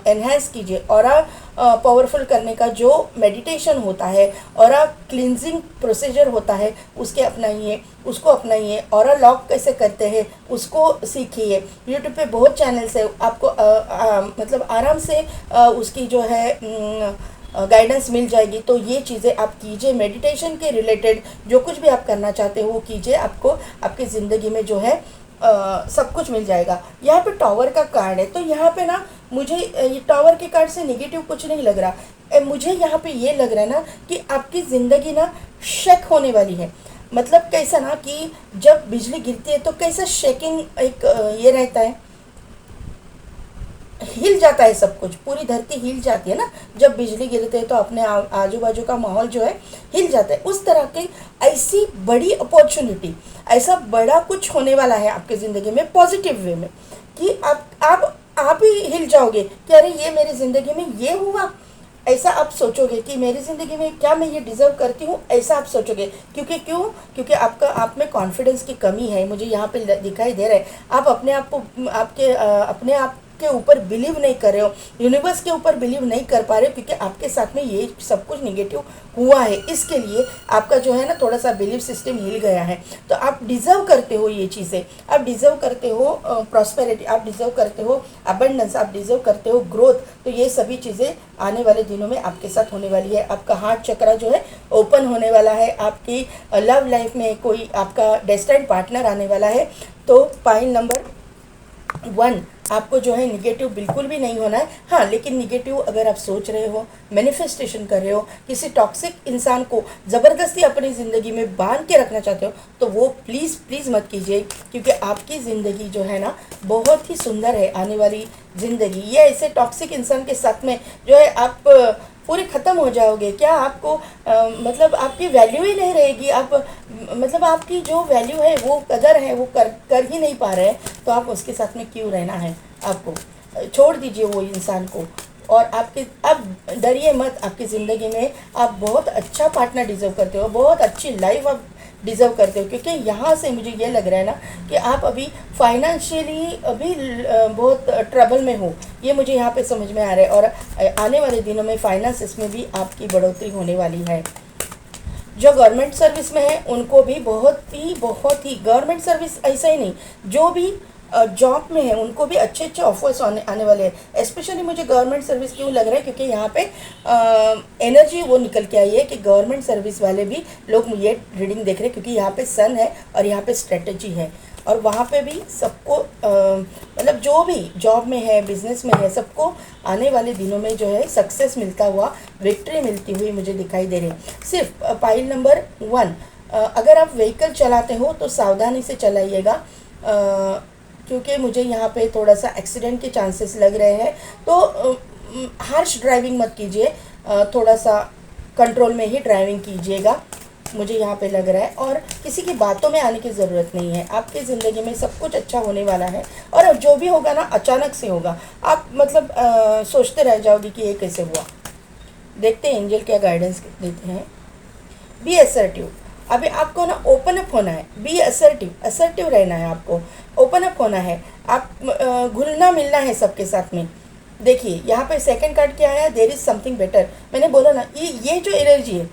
एनहेंस कीजिए। ऑरा पावरफुल करने का जो मेडिटेशन होता है, ऑरा क्लिनजिंग प्रोसीजर होता है, उसको अपनाइए। ऑरा लॉक कैसे करते हैं उसको सीखिए। यूट्यूब पे बहुत चैनल्स है, आपको मतलब आराम से उसकी जो है गाइडेंस मिल जाएगी। तो ये चीज़ें आप कीजिए, मेडिटेशन के रिलेटेड जो कुछ भी आप करना चाहते हो वो कीजिए, आपको आपकी ज़िंदगी में जो है सब कुछ मिल जाएगा। यहाँ पे टावर का कार्ड है, तो यहाँ पे ना मुझे ये टावर के कार्ड से नेगेटिव कुछ नहीं लग रहा, मुझे यहाँ पे ये लग रहा है ना कि आपकी ज़िंदगी ना शेक होने वाली है। मतलब कैसा ना कि जब बिजली गिरती है तो कैसा शेकिंग एक ये रहता है, हिल जाता है सब कुछ, पूरी धरती हिल जाती है ना जब बिजली गिरते है, तो अपने आजू बाजू का माहौल जो है हिल जाता है। उस तरह की ऐसी बड़ी अपॉर्चुनिटी, ऐसा बड़ा कुछ होने वाला है आपकी ज़िंदगी में पॉजिटिव वे में, कि आप ही हिल जाओगे कि अरे ये मेरी ज़िंदगी में ये हुआ, ऐसा आप सोचोगे कि मेरी ज़िंदगी में क्या मैं ये डिज़र्व करती हूँ, ऐसा आप सोचोगे। क्योंकि आप में कॉन्फिडेंस की कमी है, मुझे यहाँ पे दिखाई दे रहा है। आप अपने आप को अपने आप के ऊपर बिलीव नहीं कर रहे हो, यूनिवर्स के ऊपर बिलीव नहीं कर पा रहे हो, क्योंकि आपके साथ में ये सब कुछ निगेटिव हुआ है। इसके लिए आपका जो है ना थोड़ा सा बिलीव सिस्टम हिल गया है। तो आप डिज़र्व करते हो ये चीज़ें, आप डिज़र्व करते हो प्रॉस्पेरिटी, आप डिज़र्व करते हो अबंडेंस, आप डिज़र्व करते हो ग्रोथ। तो ये सभी चीज़ें आने वाले दिनों में आपके साथ होने वाली है। आपका हार्ट चक्रा जो है ओपन होने वाला है, आपकी लव लाइफ में कोई आपका डेस्टिनी पार्टनर आने वाला है। तो पॉइंट नंबर 1, आपको जो है निगेटिव बिल्कुल भी नहीं होना है। हाँ, लेकिन निगेटिव अगर आप सोच रहे हो, मैनिफेस्टेशन कर रहे हो, किसी टॉक्सिक इंसान को ज़बरदस्ती अपनी ज़िंदगी में बांध के रखना चाहते हो, तो वो प्लीज़ मत कीजिए, क्योंकि आपकी ज़िंदगी जो है ना बहुत ही सुंदर है आने वाली ज़िंदगी। ये ऐसे टॉक्सिक इंसान के साथ में जो है आप पूरे ख़त्म हो जाओगे। क्या आपको मतलब आपकी वैल्यू ही नहीं रहेगी, आप मतलब आपकी जो वैल्यू है, वो कदर है, वो कर ही नहीं पा रहे हैं, तो आप उसके साथ में क्यों रहना है आपको। छोड़ दीजिए वो इंसान को, और आपके अब डरिए मत। आपकी ज़िंदगी में आप बहुत अच्छा पार्टनर डिज़र्व करते हो, बहुत अच्छी लाइफ आप डिज़र्व करते हो, क्योंकि यहाँ से मुझे ये लग रहा है ना कि आप अभी फाइनेंशियली अभी बहुत ट्रबल में हो, ये मुझे यहाँ पे समझ में आ रहा है। और आने वाले दिनों में फाइनेंस में भी आपकी बढ़ोतरी होने वाली है। जो गवर्नमेंट सर्विस में है उनको भी बहुत ही गवर्नमेंट सर्विस ऐसा ही नहीं, जो भी जॉब में है उनको भी अच्छे अच्छे ऑफर्स आने वाले हैं। स्पेशली मुझे गवर्नमेंट सर्विस क्यों लग रहा है, क्योंकि यहाँ पे एनर्जी वो निकल के आई है कि गवर्नमेंट सर्विस वाले भी लोग ये रीडिंग देख रहे हैं, क्योंकि यहाँ पे सन है और यहाँ पे स्ट्रेटजी है। और वहाँ पे भी सबको मतलब जो भी जॉब में है, बिजनेस में है, सबको आने वाले दिनों में जो है सक्सेस मिलता हुआ, विक्ट्री मिलती हुई मुझे दिखाई दे रही है। सिर्फ पाइल नंबर 1, अगर आप व्हीकल चलाते हो तो सावधानी से चलाइएगा, क्योंकि मुझे यहाँ पे थोड़ा सा एक्सीडेंट के चांसेस लग रहे हैं। तो हार्श ड्राइविंग मत कीजिए, थोड़ा सा कंट्रोल में ही ड्राइविंग कीजिएगा, मुझे यहाँ पे लग रहा है। और किसी की बातों में आने की ज़रूरत नहीं है, आपकी ज़िंदगी में सब कुछ अच्छा होने वाला है। और जो भी होगा ना अचानक से होगा, आप मतलब सोचते रह जाओगे कि ये कैसे हुआ। देखते हैं एंजल क्या गाइडेंस देते हैं। बी असर्टिव, अभी आपको ना ओपन अप होना है, बी असर्टिव रहना है, आपको ओपन अप होना है, आप घुलना मिलना है सबके साथ में। देखिए यहाँ पे सेकंड कार्ड क्या आया, देयर इज़ समथिंग बेटर। मैंने बोला ना ये जो एनर्जी है,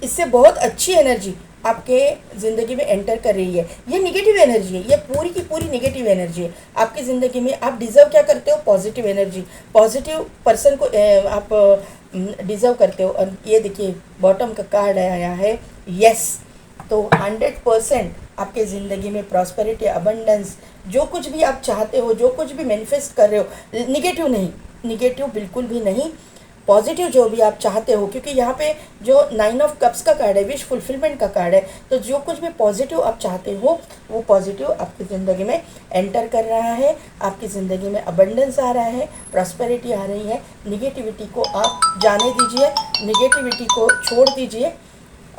इससे बहुत अच्छी एनर्जी आपके ज़िंदगी में एंटर कर रही है। ये निगेटिव एनर्जी है, ये पूरी की पूरी निगेटिव एनर्जी है आपकी ज़िंदगी में। आप डिज़र्व क्या करते हो, पॉजिटिव एनर्जी, पॉजिटिव पर्सन को आप डिज़र्व करते हो। और ये देखिए बॉटम का कार्ड आया है यस। तो 100% आपके ज़िंदगी में प्रॉस्पेरिटी, अबंडेंस, जो कुछ भी आप चाहते हो, जो कुछ भी मैनिफेस्ट कर रहे हो, निगेटिव नहीं, निगेटिव बिल्कुल भी नहीं, पॉजिटिव जो भी आप चाहते हो। क्योंकि यहाँ पे जो 9 ऑफ कप्स का कार्ड है, विश फुलफिलमेंट का कार्ड है। तो जो कुछ भी पॉजिटिव आप चाहते हो वो पॉजिटिव आपकी ज़िंदगी में एंटर कर रहा है, आपकी ज़िंदगी में अबंडेंस आ रहा है, प्रॉस्पेरिटी आ रही है। निगेटिविटी को आप जाने दीजिए, निगेटिविटी को छोड़ दीजिए,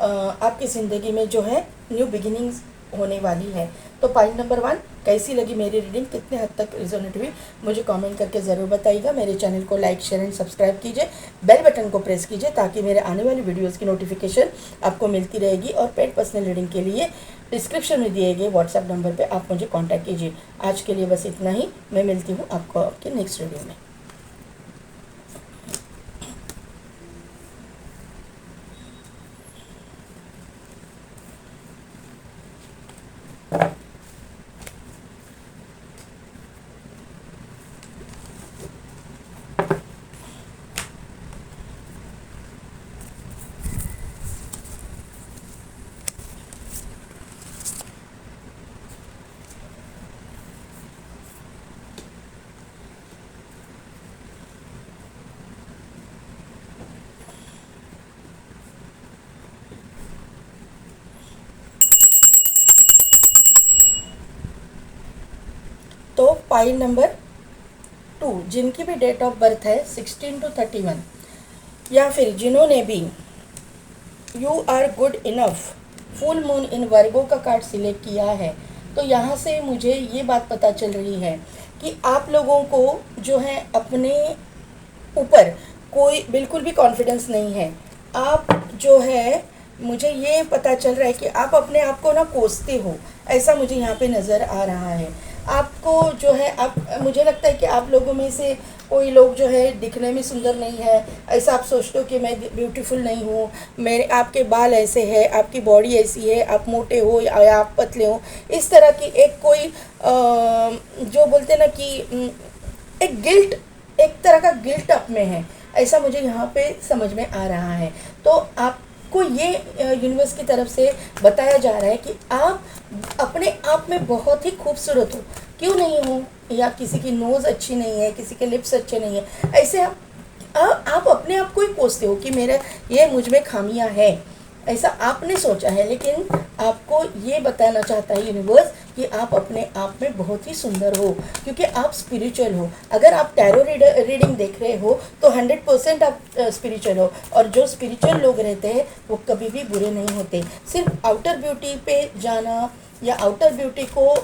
आपकी ज़िंदगी में जो है न्यू बिगिनिंग्स होने वाली है। तो पॉइंट नंबर 1, कैसी लगी मेरी रीडिंग, कितने हद तक रिजोनेट हुई, मुझे कमेंट करके ज़रूर बताइएगा। मेरे चैनल को लाइक, शेयर एंड सब्सक्राइब कीजिए, बेल बटन को प्रेस कीजिए, ताकि मेरे आने वाली वीडियोस की नोटिफिकेशन आपको मिलती रहेगी। और पेड पर्सनल रीडिंग के लिए डिस्क्रिप्शन में दिए गए व्हाट्सएप नंबर पर आप मुझे कॉन्टैक्ट कीजिए। आज के लिए बस इतना ही, मैं मिलती हूँ आपको आपके नेक्स्ट वीडियो में। तो पाइल नंबर 2, जिनकी भी डेट ऑफ बर्थ है 16 to 31, या फिर जिन्होंने भी you are good enough full moon in Virgo का कार्ड सिलेक्ट किया है, तो यहाँ से मुझे ये बात पता चल रही है कि आप लोगों को जो है अपने ऊपर कोई बिल्कुल भी कॉन्फिडेंस नहीं है। आप जो है, मुझे ये पता चल रहा है कि आप अपने आप को ना कोसते हो, ऐसा मुझे यहाँ पे नज़र आ रहा है। आपको जो है, आप मुझे लगता है कि आप लोगों में से कोई लोग जो है दिखने में सुंदर नहीं है, ऐसा आप सोचते हो कि मैं ब्यूटीफुल नहीं हूँ, मेरे आपके बाल ऐसे हैं, आपकी बॉडी ऐसी है, आप मोटे हो या आप पतले हो, इस तरह की एक कोई जो बोलते हैं ना कि एक गिल्ट, एक तरह का गिल्ट आप में है, ऐसा मुझे यहाँ पे समझ में आ रहा है। तो आपको ये यूनिवर्स की तरफ से बताया जा रहा है कि आप अपने आप में बहुत ही खूबसूरत हो, क्यों नहीं हो, या किसी की नोज़ अच्छी नहीं है, किसी के लिप्स अच्छे नहीं है, ऐसे आप अपने आप को ही कोसते हो कि मेरा ये मुझ में खामियां है, ऐसा आपने सोचा है। लेकिन आपको ये बताना चाहता है यूनिवर्स कि आप अपने आप में बहुत ही सुंदर हो, क्योंकि आप स्पिरिचुअल हो। अगर आप टैरो रीडिंग देख रहे हो तो 100% आप स्पिरिचुअल हो, और जो स्पिरिचुअल लोग रहते हैं वो कभी भी बुरे नहीं होते। सिर्फ आउटर ब्यूटी पे जाना या आउटर ब्यूटी को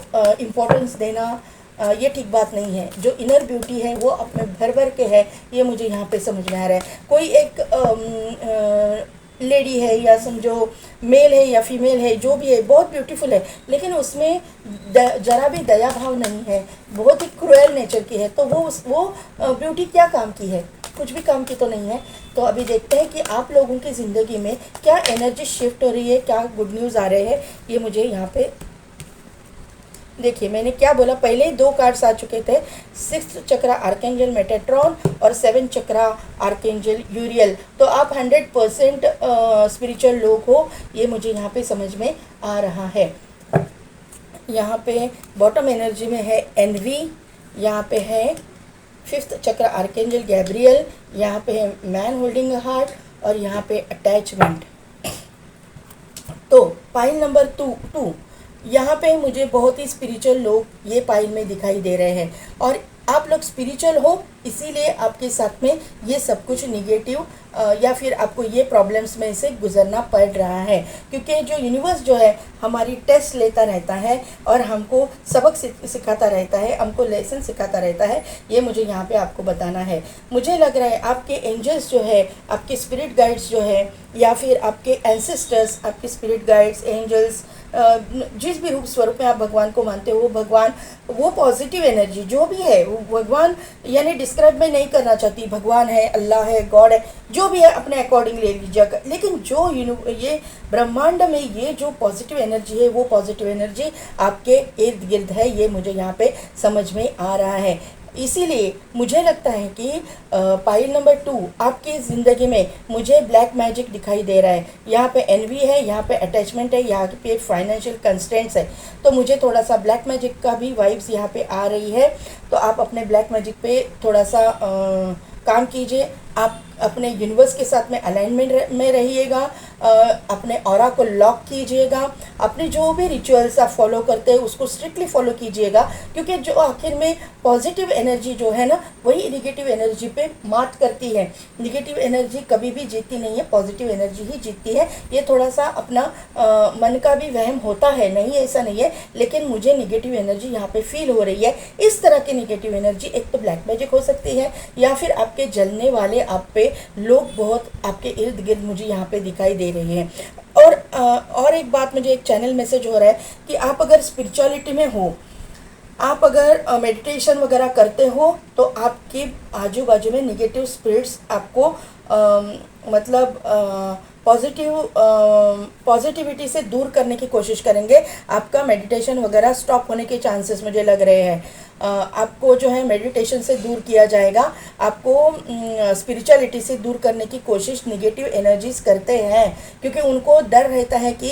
इम्पोर्टेंस देना, ये ठीक बात नहीं है। जो इनर ब्यूटी है वो अपने भर भर के है, ये मुझे यहाँ पे समझ में आ रहा है। कोई एक लेडी है या समझो मेल है या फीमेल है, जो भी है बहुत ब्यूटीफुल है, लेकिन उसमें जरा भी दया भाव नहीं है, बहुत ही क्रूएल नेचर की है, तो वो ब्यूटी क्या काम की है? कुछ भी काम की तो नहीं है। तो अभी देखते हैं कि आप लोगों की ज़िंदगी में क्या एनर्जी शिफ्ट हो रही है, क्या गुड न्यूज़ आ रहे हैं, ये मुझे यहाँ पे देखिए। मैंने क्या बोला, पहले ही 2 कार्ड्स आ चुके थे, 6th चक्रा आर्केंजल मेटाट्रॉन और 7th चक्रा आर्केंजल यूरियल। तो आप 100% स्पिरिचुअल लोग हो, ये मुझे यहाँ पे समझ में आ रहा है। यहाँ पे बॉटम एनर्जी में है एनवी, यहाँ पे है 5th चक्रा आर्केंजल गैब्रियल, यहाँ पे है मैन होल्डिंग अ हार्ट और यहाँ पे अटैचमेंट। तो पाइल नंबर 2 यहाँ पे मुझे बहुत ही स्पिरिचुअल लोग ये पाइल में दिखाई दे रहे हैं, और आप लोग स्पिरिचुअल हो, इसीलिए आपके साथ में ये सब कुछ निगेटिव या फिर आपको ये प्रॉब्लम्स में से गुजरना पड़ रहा है, क्योंकि जो यूनिवर्स जो है हमारी टेस्ट लेता रहता है और हमको सबक सिखाता रहता है, हमको लेसन सिखाता रहता है। ये मुझे यहाँ पे आपको बताना है। मुझे लग रहा है आपके एंजल्स जो है, आपके स्पिरिट गाइड्स जो है, या फिर आपके एंसेस्टर्स, आपके स्पिरिट गाइड्स, एंजल्स, जिस भी रूप स्वरूप में आप भगवान को मानते हो, वो भगवान, वो पॉजिटिव एनर्जी जो भी है, वो भगवान यानी डिस्क्राइब मैं नहीं करना चाहती, भगवान है, अल्लाह है, गॉड है, जो भी है अपने अकॉर्डिंग ले लीजिएगा, लेकिन जो ये ब्रह्मांड में ये जो पॉजिटिव एनर्जी है, वो पॉजिटिव एनर्जी आपके इर्द गिर्द है, ये मुझे यहाँ पे समझ में आ रहा है। इसीलिए मुझे लगता है कि पाइल नंबर 2 आपकी ज़िंदगी में मुझे ब्लैक मैजिक दिखाई दे रहा है। यहाँ पे एनवी है, यहाँ पे अटैचमेंट है, यहाँ पे फाइनेंशियल कंस्ट्रेंट्स है। तो मुझे थोड़ा सा ब्लैक मैजिक का भी वाइब्स यहाँ पे आ रही है। तो आप अपने ब्लैक मैजिक पे थोड़ा सा काम कीजिए। आप अपने यूनिवर्स के साथ में अलाइनमेंट में रहिएगा, अपने ऑरा को लॉक कीजिएगा, अपने जो भी रिचुअल्स आप फॉलो करते हैं उसको स्ट्रिक्टली फॉलो कीजिएगा, क्योंकि जो आखिर में पॉजिटिव एनर्जी जो है ना, वही नेगेटिव एनर्जी पे मात करती है। नेगेटिव एनर्जी कभी भी जीतती नहीं है, पॉजिटिव एनर्जी ही जीतती है। ये थोड़ा सा अपना मन का भी वहम होता है, नहीं ऐसा नहीं है, लेकिन मुझे नेगेटिव एनर्जी यहाँ पे फील हो रही है। इस तरह की नेगेटिव एनर्जी एक तो ब्लैक मैजिक हो सकती है, या फिर आपके जलने वाले आप पे लोग बहुत आपके इर्द गिर्द मुझे यहाँ पे दिखाई दे रही हैं। और एक बात, मुझे एक चैनल मैसेज हो रहा है कि आप अगर स्पिरिचुअलिटी में हो, आप अगर मेडिटेशन वगैरह करते हो, तो आपके आजू बाजू में नेगेटिव स्पिरिट्स आपको मतलब पॉजिटिविटी से दूर करने की कोशिश करेंगे। आपका मेडिटेशन वगैरह स्टॉप होने के चांसेस मुझे लग रहे हैं। आपको जो है मेडिटेशन से दूर किया जाएगा, आपको स्पिरिचुअलिटी से दूर करने की कोशिश नेगेटिव एनर्जीज करते हैं, क्योंकि उनको डर रहता है कि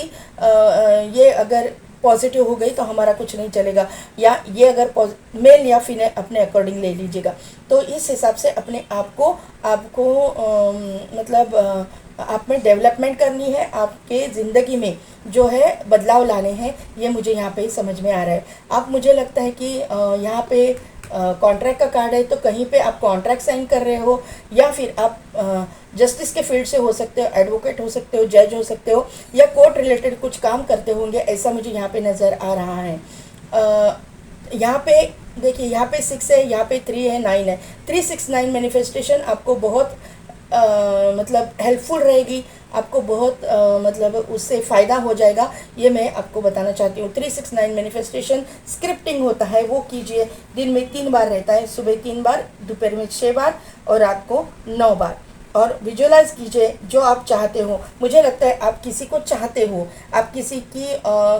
ये अगर पॉजिटिव हो गई तो हमारा कुछ नहीं चलेगा, या ये अगर मेल या फीमेल अपने अकॉर्डिंग ले लीजिएगा। तो इस हिसाब से अपने आप को मतलब आप में डेवलपमेंट करनी है, आपके ज़िंदगी में जो है बदलाव लाने हैं, ये मुझे यहाँ पे समझ में आ रहा है। आप, मुझे लगता है कि यहाँ पे कॉन्ट्रैक्ट का कार्ड है, तो कहीं पे आप कॉन्ट्रैक्ट साइन कर रहे हो, या फिर आप जस्टिस के फील्ड से हो सकते हो, एडवोकेट हो सकते हो, जज हो सकते हो, या कोर्ट रिलेटेड कुछ काम करते होंगे, ऐसा मुझे यहाँ पे नज़र आ रहा है। यहाँ पे देखिए, यहाँ पे 6 है, यहाँ पे 3 है, 9 है। 369 मैनिफेस्टेशन आपको बहुत मतलब हेल्पफुल रहेगी, आपको बहुत मतलब उससे फ़ायदा हो जाएगा, ये मैं आपको बताना चाहती हूँ। 369 मैनिफेस्टेशन स्क्रिप्टिंग होता है, वो कीजिए। दिन में 3 बार रहता है, सुबह 3 बार, दोपहर में 6 बार और रात को 9 बार। और विजुअलाइज कीजिए जो आप चाहते हो। मुझे लगता है आप किसी को चाहते हो, आप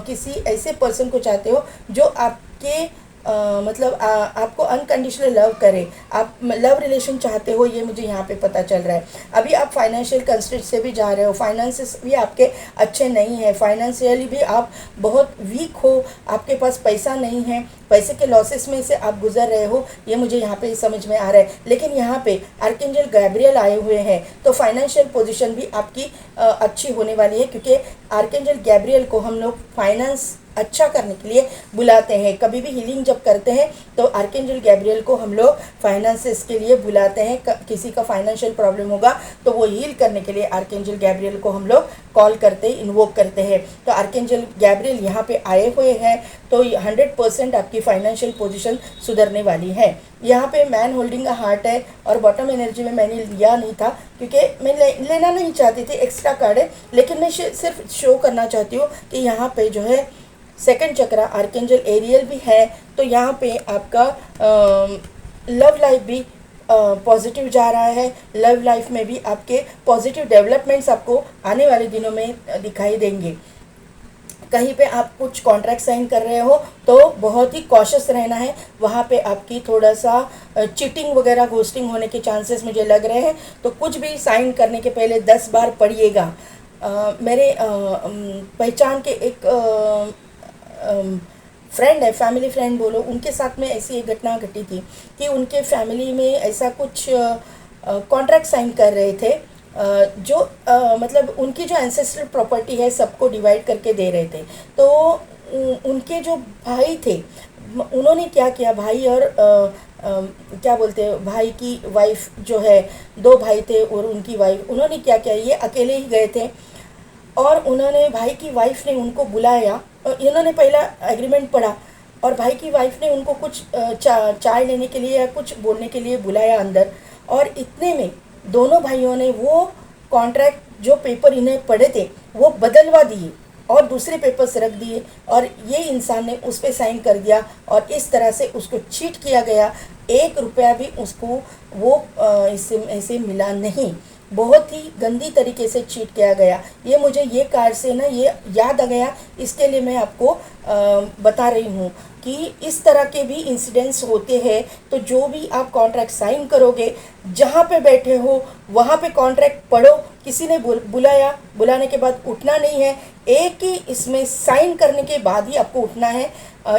किसी ऐसे पर्सन को चाहते हो जो आपके मतलब आपको अनकंडीशनल लव करे, आप लव रिलेशन चाहते हो, ये मुझे यहाँ पे पता चल रहा है। अभी आप फाइनेंशियल कंस्ट्रेंट से भी जा रहे हो, फाइनेंसेस भी आपके अच्छे नहीं है, फाइनेंशियली भी आप बहुत वीक हो, आपके पास पैसा नहीं है, पैसे के लॉसेस में से आप गुजर रहे हो, ये मुझे यहाँ पे समझ में आ रहा है। लेकिन यहाँ पे आर्कएंजल गैब्रियल आए हुए हैं, तो फाइनेंशियल पोजीशन भी आपकी अच्छी होने वाली है, क्योंकि आर्कएंजल गैब्रियल को हम लोग फाइनेंस अच्छा करने के लिए बुलाते हैं। कभी भी हीलिंग जब करते हैं तो आर्कएंजल गैब्रियल को हम लोग फाइनेंसेस के लिए बुलाते हैं। किसी का फाइनेंशियल प्रॉब्लम होगा तो वो हील करने के लिए आर्कएंजल गैब्रियल को हम लोग कॉल करते, इन्वोक करते हैं। तो आर्कएंजल गैब्रियल यहाँ पे आए हुए हैं, तो 100% आपकी फाइनेंशियल पोजीशन सुधरने वाली है। यहाँ पे मैन होल्डिंग अ हार्ट है, और बॉटम एनर्जी में मैंने लिया नहीं था क्योंकि मैं लेना नहीं चाहती थी, एक्स्ट्रा कार्ड है, लेकिन मैं सिर्फ शो करना चाहती हूँ कि यहाँ पे जो है सेकंड चक्रा आर्केंजल एरियल भी है। तो यहाँ पे आपका लव लाइफ भी पॉजिटिव जा रहा है। लव लाइफ में भी आपके पॉजिटिव डेवलपमेंट्स आपको आने वाले दिनों में दिखाई देंगे। कहीं पे आप कुछ कॉन्ट्रैक्ट साइन कर रहे हो तो बहुत ही कॉशियस रहना है, वहाँ पे आपकी थोड़ा सा चीटिंग वगैरह घोस्टिंग होने के चांसेस मुझे लग रहे हैं। तो कुछ भी साइन करने के पहले 10 बार पढ़िएगा। मेरे पहचान के एक फ्रेंड है, फैमिली फ्रेंड बोलो, उनके साथ में ऐसी एक घटना घटी थी कि उनके फैमिली में ऐसा कुछ कॉन्ट्रैक्ट साइन कर रहे थे, जो मतलब उनकी जो एंसेस्ट्रल प्रॉपर्टी है सबको डिवाइड करके दे रहे थे। तो उनके जो भाई थे, उन्होंने क्या किया, भाई और क्या बोलते हैं, भाई की वाइफ जो है, दो भाई थे और उनकी वाइफ, उन्होंने क्या किया, ये अकेले ही गए थे और उन्होंने, भाई की वाइफ ने उनको बुलाया और इन्होंने पहला एग्रीमेंट पढ़ा और भाई की वाइफ ने उनको कुछ चाय लेने के लिए या कुछ बोलने के लिए बुलाया अंदर, और इतने में दोनों भाइयों ने वो कॉन्ट्रैक्ट जो पेपर इन्हें पढ़े थे वो बदलवा दिए और दूसरे पेपर्स रख दिए, और ये इंसान ने उस पर साइन कर दिया और इस तरह से उसको चीट किया गया। 1 रुपया भी उसको वो इससे मिला नहीं। बहुत ही गंदी तरीके से चीट किया गया। ये मुझे ये कार्ड से ना ये याद आ गया, इसके लिए मैं आपको बता रही हूँ कि इस तरह के भी इंसिडेंट्स होते हैं। तो जो भी आप कॉन्ट्रैक्ट साइन करोगे, जहाँ पे बैठे हो वहाँ पे कॉन्ट्रैक्ट पढ़ो। किसी ने बुलाया, बुलाने के बाद उठना नहीं है, एक ही इसमें साइन करने के बाद ही आपको उठना है,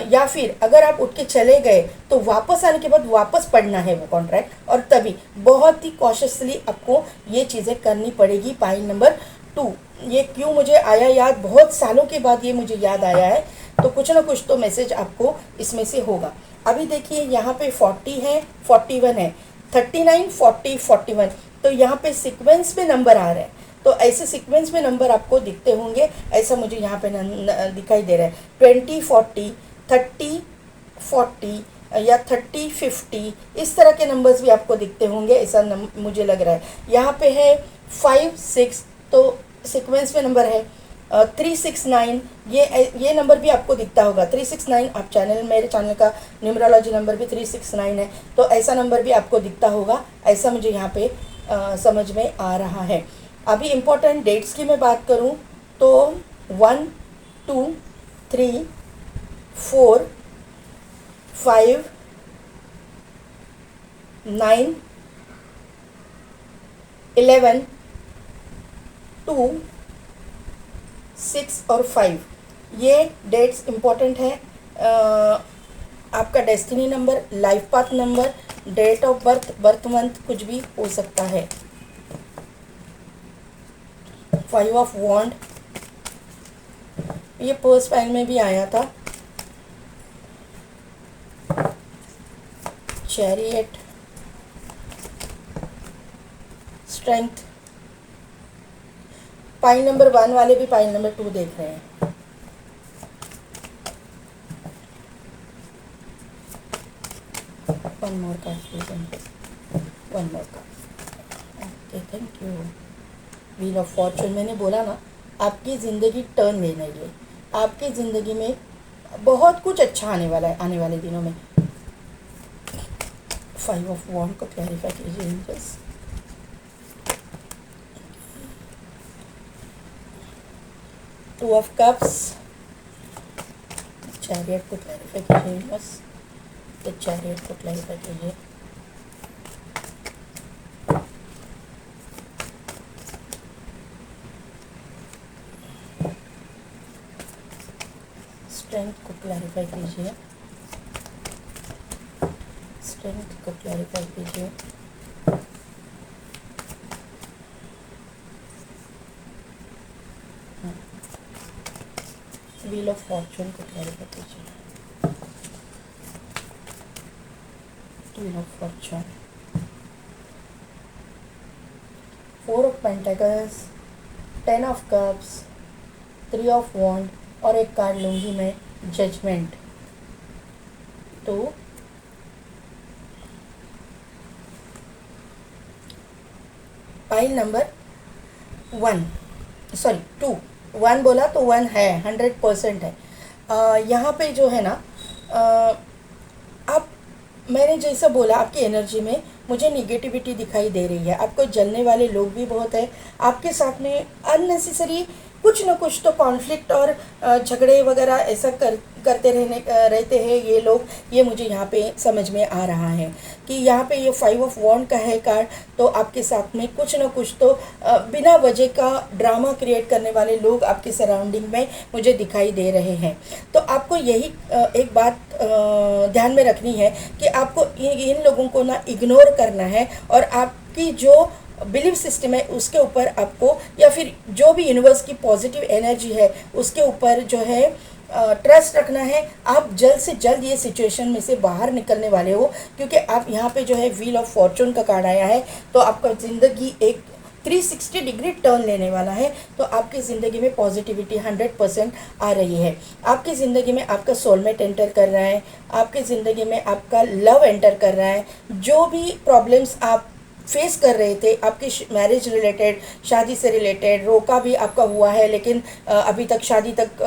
या फिर अगर आप उठ के चले गए तो वापस आने के बाद वापस पढ़ना है वो कॉन्ट्रैक्ट, और तभी बहुत ही कॉशियसली आपको ये चीज़ें करनी पड़ेगी। पाइल नंबर 2, ये क्यों मुझे आया याद, बहुत सालों के बाद ये मुझे याद आया है, तो कुछ ना कुछ तो मैसेज आपको इसमें से होगा। अभी देखिए यहाँ पे 40 है, 41 है, 39, 40, 41, तो यहाँ पे सीक्वेंस में नंबर आ रहे हैं। तो ऐसे सीक्वेंस में नंबर आपको दिखते होंगे, ऐसा मुझे यहाँ पे दिखाई दे रहा है। 20, 40, 30, 40 या 30, 50, इस तरह के नंबर्स भी आपको दिखते होंगे, ऐसा मुझे लग रहा है। यहाँ पे है 5, 6, तो सीक्वेंस में नंबर है। 369, ये नंबर भी आपको दिखता होगा। 369, आप मेरे चैनल का न्यूमरोलॉजी नंबर भी 369 है, तो ऐसा नंबर भी आपको दिखता होगा, ऐसा मुझे यहाँ पे समझ में आ रहा है। अभी इम्पोर्टेंट डेट्स की मैं बात करूँ तो 1, 2, 3, 4, 5, 9, 11, 2, 6 और 5, ये डेट्स इम्पोर्टेंट है। आपका destiny number, life path number, date of birth, birth month कुछ भी हो सकता है। 5 ऑफ वॉन्ड, ये पर्स फाइल में भी आया था। चैरियट, स्ट्रेंथ, पाइल नंबर 1 वाले भी पाइल नंबर 2 देख रहे हैं। One more card, one more card, okay, thank you. Wheel of Fortune, मैंने बोला ना आपकी ज़िंदगी टर्न लेने लिए, आपकी ज़िंदगी में बहुत कुछ अच्छा आने वाला है आने वाले दिनों में। 5 ऑफ वॉन्ड को क्लैरिफाई कीजिए angels. Two of cups, chariot को क्लैरिफाई कीजिए बस, तो चैरियट को क्लैरिफाई कीजिए। स्ट्रेंथ को क्लैरिफाई कीजिए, स्ट्रेंथ को क्लैरिफाई कीजिए। व्हील ऑफ फॉर्चून को क्लैरिफाई कीजिए। Wheel of fortune, 4 of pentacles, 10 of cups, 3 of wand, और एक कार्ड लूँगी मैं जजमेंट। तो पाइल नंबर 1, सॉरी 2, 1 बोला तो 1 है, 100% है। यहाँ पे जो है ना, आप, मैंने जैसा बोला आपकी एनर्जी में मुझे निगेटिविटी दिखाई दे रही है, आपको जलने वाले लोग भी बहुत है, आपके साथ में अननेसेसरी कुछ ना कुछ तो कॉन्फ्लिक्ट और झगड़े वगैरह ऐसा करते रहते हैं ये लोग। ये मुझे यहाँ पे समझ में आ रहा है कि यहाँ पे ये 5 ऑफ वॉन्ड का है कार्ड, तो आपके साथ में कुछ ना कुछ तो बिना वजह का ड्रामा क्रिएट करने वाले लोग आपके सराउंडिंग में मुझे दिखाई दे रहे हैं। तो आपको यही एक बात ध्यान में रखनी है कि आपको इन लोगों को ना इग्नोर करना है, और आपकी जो बिलीव सिस्टम है उसके ऊपर आपको, या फिर जो भी यूनिवर्स की पॉजिटिव एनर्जी है उसके ऊपर जो है ट्रस्ट रखना है। आप जल्द से जल्द ये सिचुएशन में से बाहर निकलने वाले हो, क्योंकि आप यहाँ पे जो है व्हील ऑफ फॉर्चून का कार्ड आया है, तो आपका ज़िंदगी एक 360 डिग्री टर्न लेने वाला है। तो आपकी ज़िंदगी में पॉजिटिविटी 100% आ रही है। आपकी ज़िंदगी में आपका सोलमेट एंटर कर रहा है, आपकी ज़िंदगी में आपका लव एंटर कर रहा है। जो भी प्रॉब्लम्स आप फेस कर रहे थे आपकी मैरिज रिलेटेड, शादी से रिलेटेड, रोका भी आपका हुआ है, लेकिन अभी तक शादी तक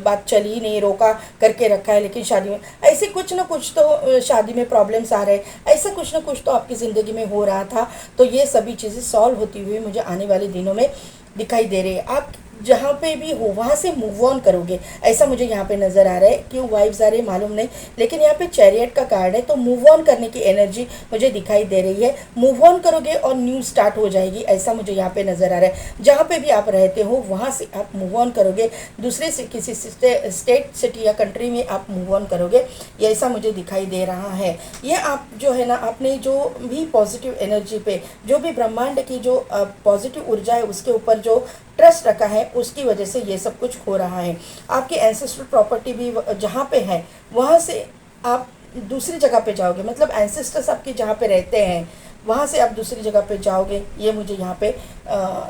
बात चली नहीं, रोका करके रखा है, लेकिन शादी में ऐसे कुछ ना कुछ तो शादी में प्रॉब्लम्स आ रहे हैं, ऐसा कुछ ना कुछ तो आपकी ज़िंदगी में हो रहा था। तो ये सभी चीज़ें सॉल्व होती हुई मुझे आने वाले दिनों में दिखाई दे रही है। आप जहाँ पे भी हो वहाँ से मूव ऑन करोगे, ऐसा मुझे यहाँ पे नज़र आ रहा है। क्यों वाइब्स आ रही है मालूम नहीं, लेकिन यहाँ पे चैरियट का कार्ड है, तो मूव ऑन करने की एनर्जी मुझे दिखाई दे रही है। मूव ऑन करोगे और न्यू स्टार्ट हो जाएगी, ऐसा मुझे यहाँ पे नज़र आ रहा है। जहाँ पे भी आप रहते हो वहाँ से आप मूव ऑन करोगे, दूसरे से किसी स्टेट, सिटी या कंट्री में आप मूव ऑन करोगे, ये ऐसा मुझे दिखाई दे रहा है। ये आप जो है ना, आपने जो भी पॉजिटिव एनर्जी पे, जो भी ब्रह्मांड की जो पॉजिटिव ऊर्जा है उसके ऊपर जो ट्रस्ट रखा है, उसकी वजह से ये सब कुछ हो रहा है। आपकी एंसेस्ट्रल प्रॉपर्टी भी जहाँ पे है वहाँ से आप दूसरी जगह पे जाओगे, मतलब एंसेस्टर्स आपके जहाँ पे रहते हैं वहाँ से आप दूसरी जगह पे जाओगे, ये मुझे यहाँ पे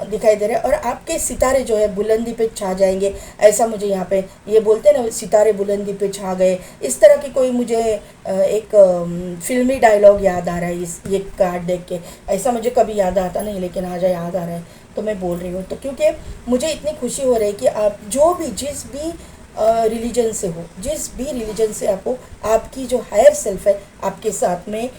दिखाई दे रहा है। और आपके सितारे जो है बुलंदी पे छा जाएंगे, ऐसा मुझे यहाँ पे, ये बोलते हैं ना सितारे बुलंदी पे छा गए, इस तरह की कोई मुझे एक फिल्मी डायलॉग याद आ रहा है इस ये कार्ड देख के। ऐसा मुझे कभी याद आता नहीं, लेकिन आज याद आ रहा है तो मैं बोल रही हूँ। तो क्योंकि मुझे इतनी खुशी हो रही है कि आप जो भी जिस भी रिलीजन से हो, जिस भी रिलीजन से आप हो, आपकी जो हायर सेल्फ है आपके साथ में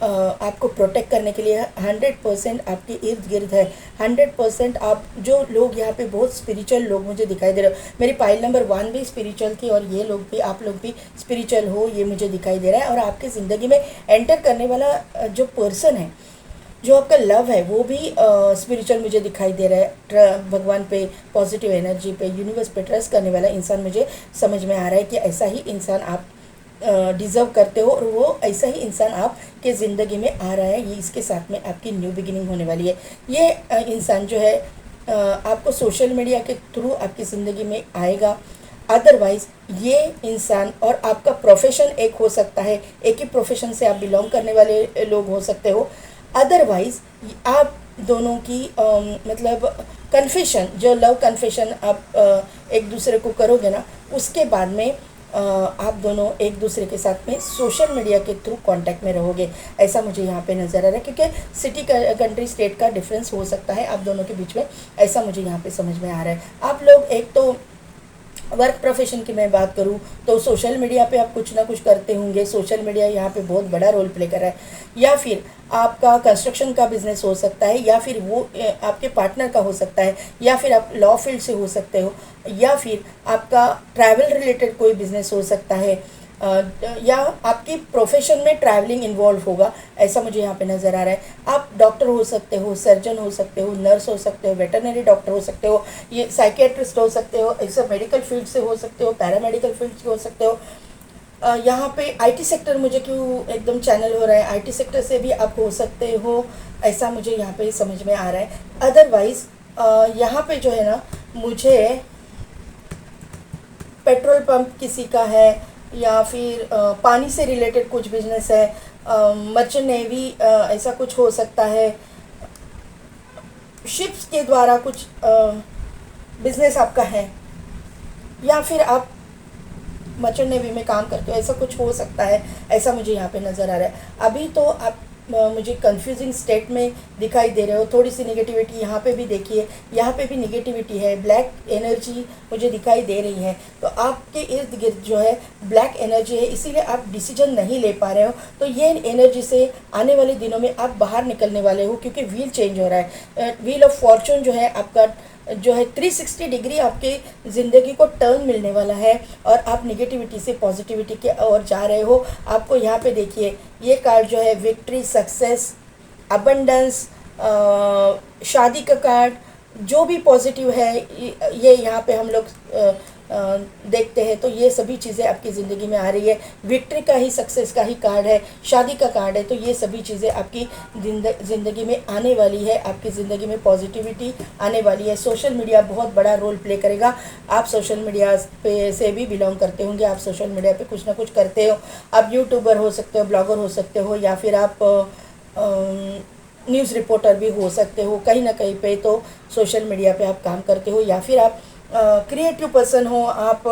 आपको प्रोटेक्ट करने के लिए 100% आपके इर्द गिर्द है। 100% आप जो लोग यहाँ पे बहुत स्पिरिचुअल लोग मुझे दिखाई दे रहे हो, मेरी पाइल नंबर 1 भी स्पिरिचुअल थी, और ये लोग भी, आप लोग भी स्पिरिचुअल हो, ये मुझे दिखाई दे रहा है। और आपकी ज़िंदगी में एंटर करने वाला जो पर्सन है, जो आपका लव है, वो भी स्पिरिचुअल मुझे दिखाई दे रहा है। भगवान पे, पॉजिटिव एनर्जी पे, यूनिवर्स पे ट्रस्ट करने वाला इंसान मुझे समझ में आ रहा है कि ऐसा ही इंसान आप डिज़र्व करते हो, और वो ऐसा ही इंसान आपके ज़िंदगी में आ रहा है। ये इसके साथ में आपकी न्यू बिगिनिंग होने वाली है। ये इंसान जो है आपको सोशल मीडिया के थ्रू आपकी ज़िंदगी में आएगा। अदरवाइज़ ये इंसान और आपका प्रोफेशन एक हो सकता है, एक ही प्रोफेशन से आप बिलोंग करने वाले लोग हो सकते हो। अदरवाइज़ आप दोनों की मतलब कन्फेशन, जो लव कन्फेशन आप एक दूसरे को करोगे ना, उसके बाद में आप दोनों एक दूसरे के साथ में सोशल मीडिया के थ्रू कांटेक्ट में रहोगे, ऐसा मुझे यहाँ पे नज़र आ रहा है। क्योंकि सिटी का, कंट्री, स्टेट का डिफरेंस हो सकता है आप दोनों के बीच में, ऐसा मुझे यहाँ पे समझ में आ रहा है। आप लोग एक तो वर्क प्रोफेशन की मैं बात करूँ तो सोशल मीडिया पे आप कुछ ना कुछ करते होंगे, सोशल मीडिया यहाँ पे बहुत बड़ा रोल प्ले कर रहा है। या फिर आपका कंस्ट्रक्शन का बिजनेस हो सकता है, या फिर वो आपके पार्टनर का हो सकता है, या फिर आप लॉ फील्ड से हो सकते हो, या फिर आपका ट्रैवल रिलेटेड कोई बिजनेस हो सकता है, या आपकी प्रोफेशन में ट्रैवलिंग इन्वॉल्व होगा, ऐसा मुझे यहाँ पे नज़र आ रहा है। आप डॉक्टर हो सकते हो, सर्जन हो सकते हो, नर्स हो सकते हो, वेटरनरी डॉक्टर हो सकते हो, ये साइकियाट्रिस्ट हो सकते हो, ऐसा मेडिकल फील्ड से हो सकते हो, पैरामेडिकल फील्ड से हो सकते हो। यहाँ पे आईटी सेक्टर मुझे क्यों एकदम चैनल हो रहा है, आईटी सेक्टर से भी आप हो सकते हो, ऐसा मुझे यहाँ पे समझ में आ रहा है। अदरवाइज़ यहाँ पे जो है ना, मुझे पेट्रोल पंप किसी का है, या फिर पानी से रिलेटेड कुछ बिजनेस है, मर्चेंट नेवी ऐसा कुछ हो सकता है, शिप्स के द्वारा कुछ बिजनेस आपका है, या फिर आप मर्चेंट नेवी में काम करते हो, ऐसा कुछ हो सकता है, ऐसा मुझे यहाँ पे नज़र आ रहा है। अभी तो आप मुझे कंफ्यूजिंग स्टेट में दिखाई दे रहे हो, थोड़ी सी नेगेटिविटी यहाँ पे भी देखिए, यहाँ पे भी नेगेटिविटी है, ब्लैक एनर्जी मुझे दिखाई दे रही है। तो आपके इर्द गिर्द जो है ब्लैक एनर्जी है, इसीलिए आप डिसीजन नहीं ले पा रहे हो। तो ये एनर्जी से आने वाले दिनों में आप बाहर निकलने वाले हो, क्योंकि व्हील चेंज हो रहा है। व्हील ऑफ फॉर्चून जो है आपका जो है 360 डिग्री आपके ज़िंदगी को टर्न मिलने वाला है, और आप नेगेटिविटी से पॉजिटिविटी के ओर जा रहे हो। आपको यहाँ पे देखिए ये कार्ड जो है विक्ट्री, सक्सेस, अबंडेंस, शादी का कार्ड, जो भी पॉजिटिव है ये यहाँ पे हम लोग देखते हैं। तो ये सभी चीज़ें आपकी ज़िंदगी में आ रही है। विक्ट्री का ही, सक्सेस का ही कार्ड है, शादी का कार्ड है। तो ये सभी चीज़ें आपकी ज़िंदगी में आने वाली है, आपकी ज़िंदगी में पॉजिटिविटी आने वाली है। सोशल मीडिया बहुत बड़ा रोल प्ले करेगा। आप सोशल मीडिया पे से भी बिलोंग करते होंगे, आप सोशल मीडिया पे कुछ ना कुछ करते हो। आप यूट्यूबर हो सकते हो, ब्लॉगर हो सकते हो, या फिर आप न्यूज़ रिपोर्टर भी हो सकते हो। कहीं ना कहीं पे तो सोशल मीडिया पे आप काम करते हो, या फिर आप क्रिएटिव पर्सन हो, आप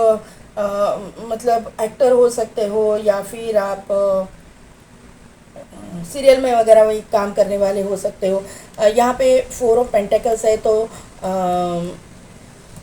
मतलब एक्टर हो सकते हो, या फिर आप सीरियल में वगैरह वही काम करने वाले हो सकते हो। यहाँ पे 4 ऑफ पेंटिकल्स है, तो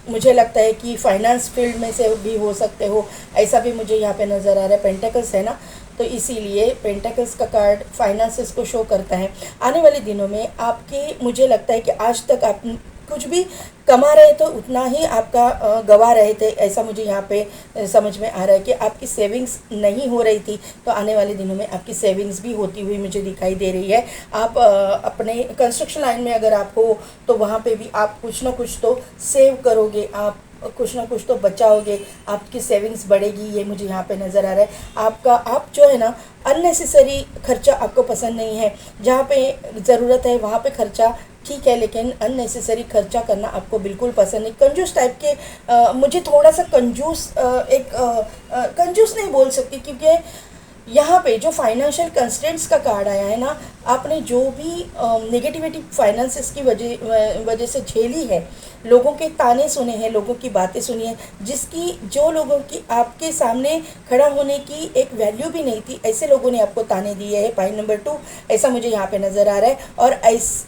मुझे लगता है कि फाइनेंस फील्ड में से भी हो सकते हो, ऐसा भी मुझे यहाँ पे नज़र आ रहा है। पेंटिकल्स है ना, तो इसीलिए पेंटिकल्स का कार्ड फाइनेंसेस को शो करता है। आने वाले दिनों में आपके, मुझे लगता है कि आज तक आप कुछ भी कमा रहे तो उतना ही आपका गवा रहे थे, ऐसा मुझे यहाँ पे समझ में आ रहा है कि आपकी सेविंग्स नहीं हो रही थी। तो आने वाले दिनों में आपकी सेविंग्स भी होती हुई मुझे दिखाई दे रही है। आप अपने कंस्ट्रक्शन लाइन में अगर आप हो तो वहाँ पे भी आप कुछ ना कुछ तो सेव करोगे, आप कुछ ना कुछ तो बचाओगे, आपकी सेविंग्स बढ़ेगी, ये मुझे यहाँ पे नज़र आ रहा है। आप जो है ना अननेसेसरी खर्चा आपको पसंद नहीं है। जहाँ पे ज़रूरत है वहाँ पे खर्चा ठीक है, लेकिन अननेसेसरी खर्चा करना आपको बिल्कुल पसंद नहीं। कंजूस टाइप के मुझे थोड़ा सा कंजूस कंजूस नहीं बोल सकती, क्योंकि यहाँ पे जो फाइनेंशियल कंस्ट्रेंट्स का कार्ड आया है ना, आपने जो भी नेगेटिविटी फाइनेंसेस की वजह से झेली है, लोगों के ताने सुने हैं, लोगों की बातें सुनी है, जो लोगों की आपके सामने खड़ा होने की एक वैल्यू भी नहीं थी, ऐसे लोगों ने आपको ताने दिए हैं। पॉइंट नंबर 2 ऐसा मुझे यहाँ पे नज़र आ रहा है। और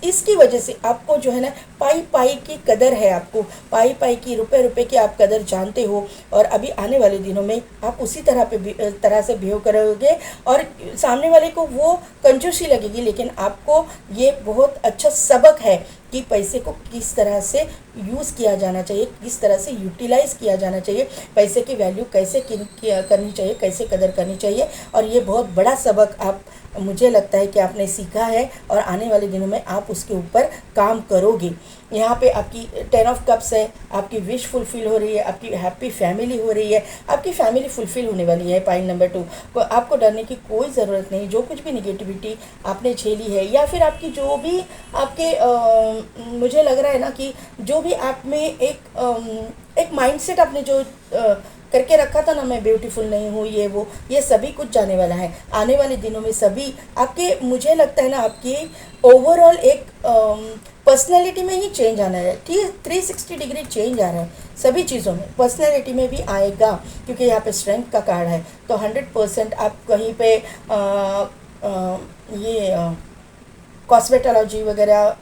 इसकी वजह से आपको जो है ना पाई की कदर है, आपको पाई की, रुपए की आप कदर जानते हो। और अभी आने वाले दिनों में आप उसी तरह से बिहेव करोगे, और सामने वाले को वो कंजूसी लगेगी, लेकिन आपको ये बहुत अच्छा सबक है कि पैसे को किस तरह से यूज़ किया जाना चाहिए, किस तरह से यूटिलाइज़ किया जाना चाहिए, पैसे की वैल्यू कैसे करनी चाहिए, कैसे कदर करनी चाहिए। और ये बहुत बड़ा सबक मुझे लगता है कि आपने सीखा है, और आने वाले दिनों में आप उसके ऊपर काम करोगे। यहाँ पे आपकी 10 ऑफ कप्स है, आपकी विश फुलफ़िल हो रही है, आपकी हैप्पी फैमिली हो रही है, आपकी फैमिली फुलफ़िल होने वाली है। पॉइंट नंबर 2, आपको डरने की कोई ज़रूरत नहीं। जो कुछ भी नेगेटिविटी आपने झेली है, या फिर आपकी जो भी आपके मुझे लग रहा है ना कि जो भी आप में एक माइंडसेट आपने जो करके रखा था ना, मैं ब्यूटीफुल नहीं हूँ, ये सभी कुछ जाने वाला है। आने वाले दिनों में सभी आपके, मुझे लगता है ना, आपकी ओवरऑल एक पर्सनैलिटी में ही चेंज आना है। 360 डिग्री चेंज आ रहा है सभी चीज़ों में, पर्सनैलिटी में भी आएगा, क्योंकि यहाँ पे स्ट्रेंथ का कार्ड है। तो 100% आप कहीं पे ये कॉस्मेटोलॉजी वगैरह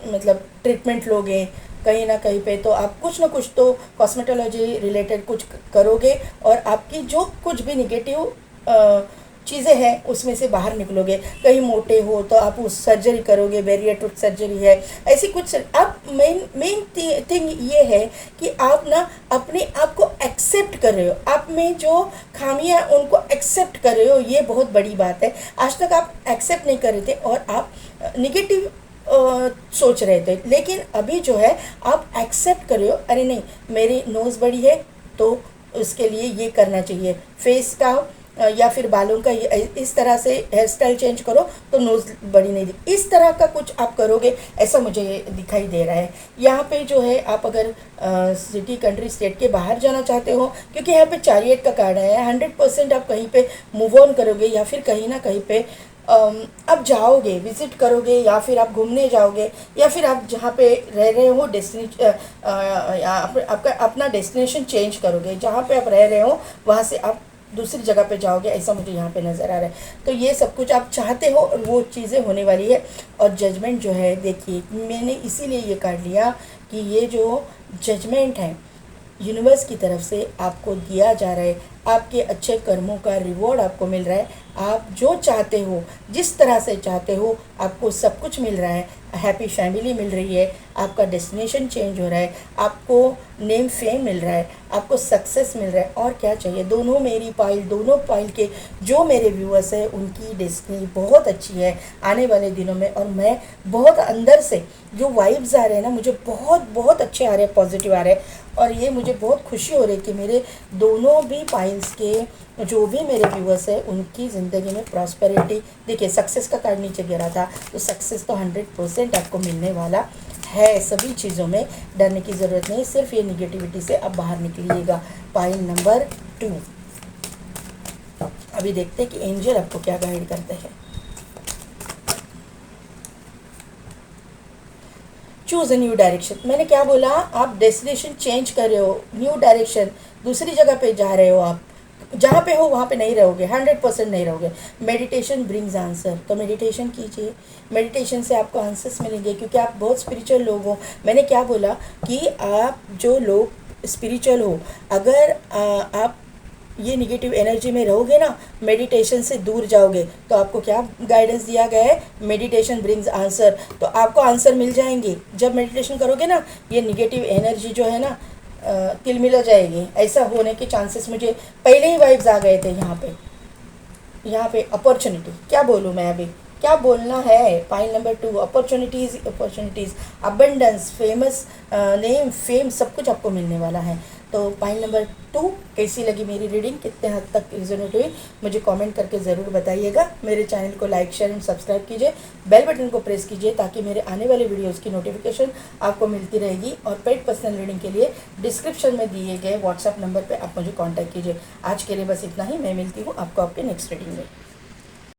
मतलब ट्रीटमेंट लोगे कहीं ना कहीं पे, तो आप कुछ ना कुछ तो कॉस्मेटोलॉजी रिलेटेड कुछ करोगे, और आपकी जो कुछ भी निगेटिव चीज़ें हैं उसमें से बाहर निकलोगे। कहीं मोटे हो तो आप उस सर्जरी करोगे, बैरिएट्रिक सर्जरी है, ऐसी कुछ। आप मेन थिंग ये है कि आप ना अपने आप को एक्सेप्ट कर रहे हो, आप में जो खामियां उनको एक्सेप्ट कर रहे हो, ये बहुत बड़ी बात है। आज तक आप एक्सेप्ट नहीं कर रहे थे और आप निगेटिव सोच रहे थे, लेकिन अभी जो है आप एक्सेप्ट कर रहे हो, अरे नहीं मेरी नोज़ बड़ी है तो उसके लिए ये करना चाहिए, फेस का या फिर बालों का इस तरह से हेयर स्टाइल चेंज करो तो नोज़ बड़ी नहीं दिखती, इस तरह का कुछ आप करोगे, ऐसा मुझे दिखाई दे रहा है। यहाँ पे जो है आप अगर सिटी कंट्री स्टेट के बाहर जाना चाहते हो, क्योंकि यहाँ पे चैरियट का कार्ड है, 100% आप कहीं पे मूव ऑन करोगे, या फिर कहीं ना कहीं पे आप जाओगे, विज़िट करोगे, या फिर आप घूमने जाओगे, या फिर आप जहाँ पे रह रहे हो आपका अपना डेस्टिनेशन चेंज करोगे, जहाँ पे आप रह रहे हो वहाँ से आप दूसरी जगह पे जाओगे, ऐसा मुझे यहाँ पे नज़र आ रहा है। तो ये सब कुछ आप चाहते हो और वो चीज़ें होने वाली है। और जजमेंट जो है, देखिए मैंने इसीलिए ये कर लिया कि ये जो जजमेंट है यूनिवर्स की तरफ से आपको दिया जा रहा है, आपके अच्छे कर्मों का रिवॉर्ड आपको मिल रहा है। आप जो चाहते हो, जिस तरह से चाहते हो, आपको सब कुछ मिल रहा है। हैप्पी फैमिली मिल रही है, आपका डेस्टिनेशन चेंज हो रहा है, आपको नेम फेम मिल रहा है, आपको सक्सेस मिल रहा है, और क्या चाहिए। दोनों पाइल के जो मेरे व्यूअर्स हैं उनकी डेस्टिनी बहुत अच्छी है आने वाले दिनों में। और मैं बहुत अंदर से जो वाइब्स आ रहे हैं ना, मुझे बहुत बहुत अच्छे आ रहे हैं, पॉजिटिव आ रहे हैं। और ये मुझे बहुत खुशी हो रही है कि मेरे दोनों भी पाइल्स के जो भी मेरे व्यूअर्स हैं उनकी ज़िंदगी में प्रॉस्पेरिटी, देखिए सक्सेस का कार्ड नीचे गिरा था, तो सक्सेस तो 100% आपको मिलने वाला है। सभी चीज़ों में डरने की ज़रूरत नहीं, सिर्फ ये निगेटिविटी से आप बाहर निकलिएगा। पाइल नंबर 2, अभी देखते हैं कि एंजल आपको क्या गाइड करते हैं। Choose a new direction. मैंने क्या बोला, आप डेस्टिनेशन चेंज कर रहे हो, न्यू डायरेक्शन, दूसरी जगह पे जा रहे हो। आप जहाँ पे हो वहाँ पे नहीं रहोगे, 100% नहीं रहोगे। मेडिटेशन ब्रिंग्स आंसर, तो मेडिटेशन कीजिए। मेडिटेशन से आपको आंसर्स मिलेंगे, क्योंकि आप बहुत स्पिरिचुअल लोग हो। मैंने क्या बोला कि आप जो लोग स्पिरिचुअल हो, अगर आप ये निगेटिव एनर्जी में रहोगे ना, मेडिटेशन से दूर जाओगे, तो आपको क्या गाइडेंस दिया गया है, मेडिटेशन ब्रिंग्स आंसर, तो आपको आंसर मिल जाएंगे। जब मेडिटेशन करोगे ना, ये निगेटिव एनर्जी जो है ना तिलमिला जाएगी। ऐसा होने के चांसेस मुझे पहले ही वाइब्स आ गए थे। यहाँ पे अपॉर्चुनिटी, क्या बोलूँ मैं अभी, क्या बोलना है। Pile number 2, opportunities, abundance, famous name fame, सब कुछ आपको मिलने वाला है। तो पाइल नंबर 2 कैसी लगी मेरी रीडिंग, कितने हद तक रिजोनेट हुई, मुझे कमेंट करके ज़रूर बताइएगा। मेरे चैनल को लाइक शेयर एंड सब्सक्राइब कीजिए, बेल बटन को प्रेस कीजिए, ताकि मेरे आने वाले वीडियोस की नोटिफिकेशन आपको मिलती रहेगी। और पेड पर्सनल रीडिंग के लिए डिस्क्रिप्शन में दिए गए व्हाट्सएप नंबर पर आप मुझे कॉन्टैक्ट कीजिए। आज के लिए बस इतना ही, मैं मिलती हूँ आपको आपके नेक्स्ट रीडिंग में।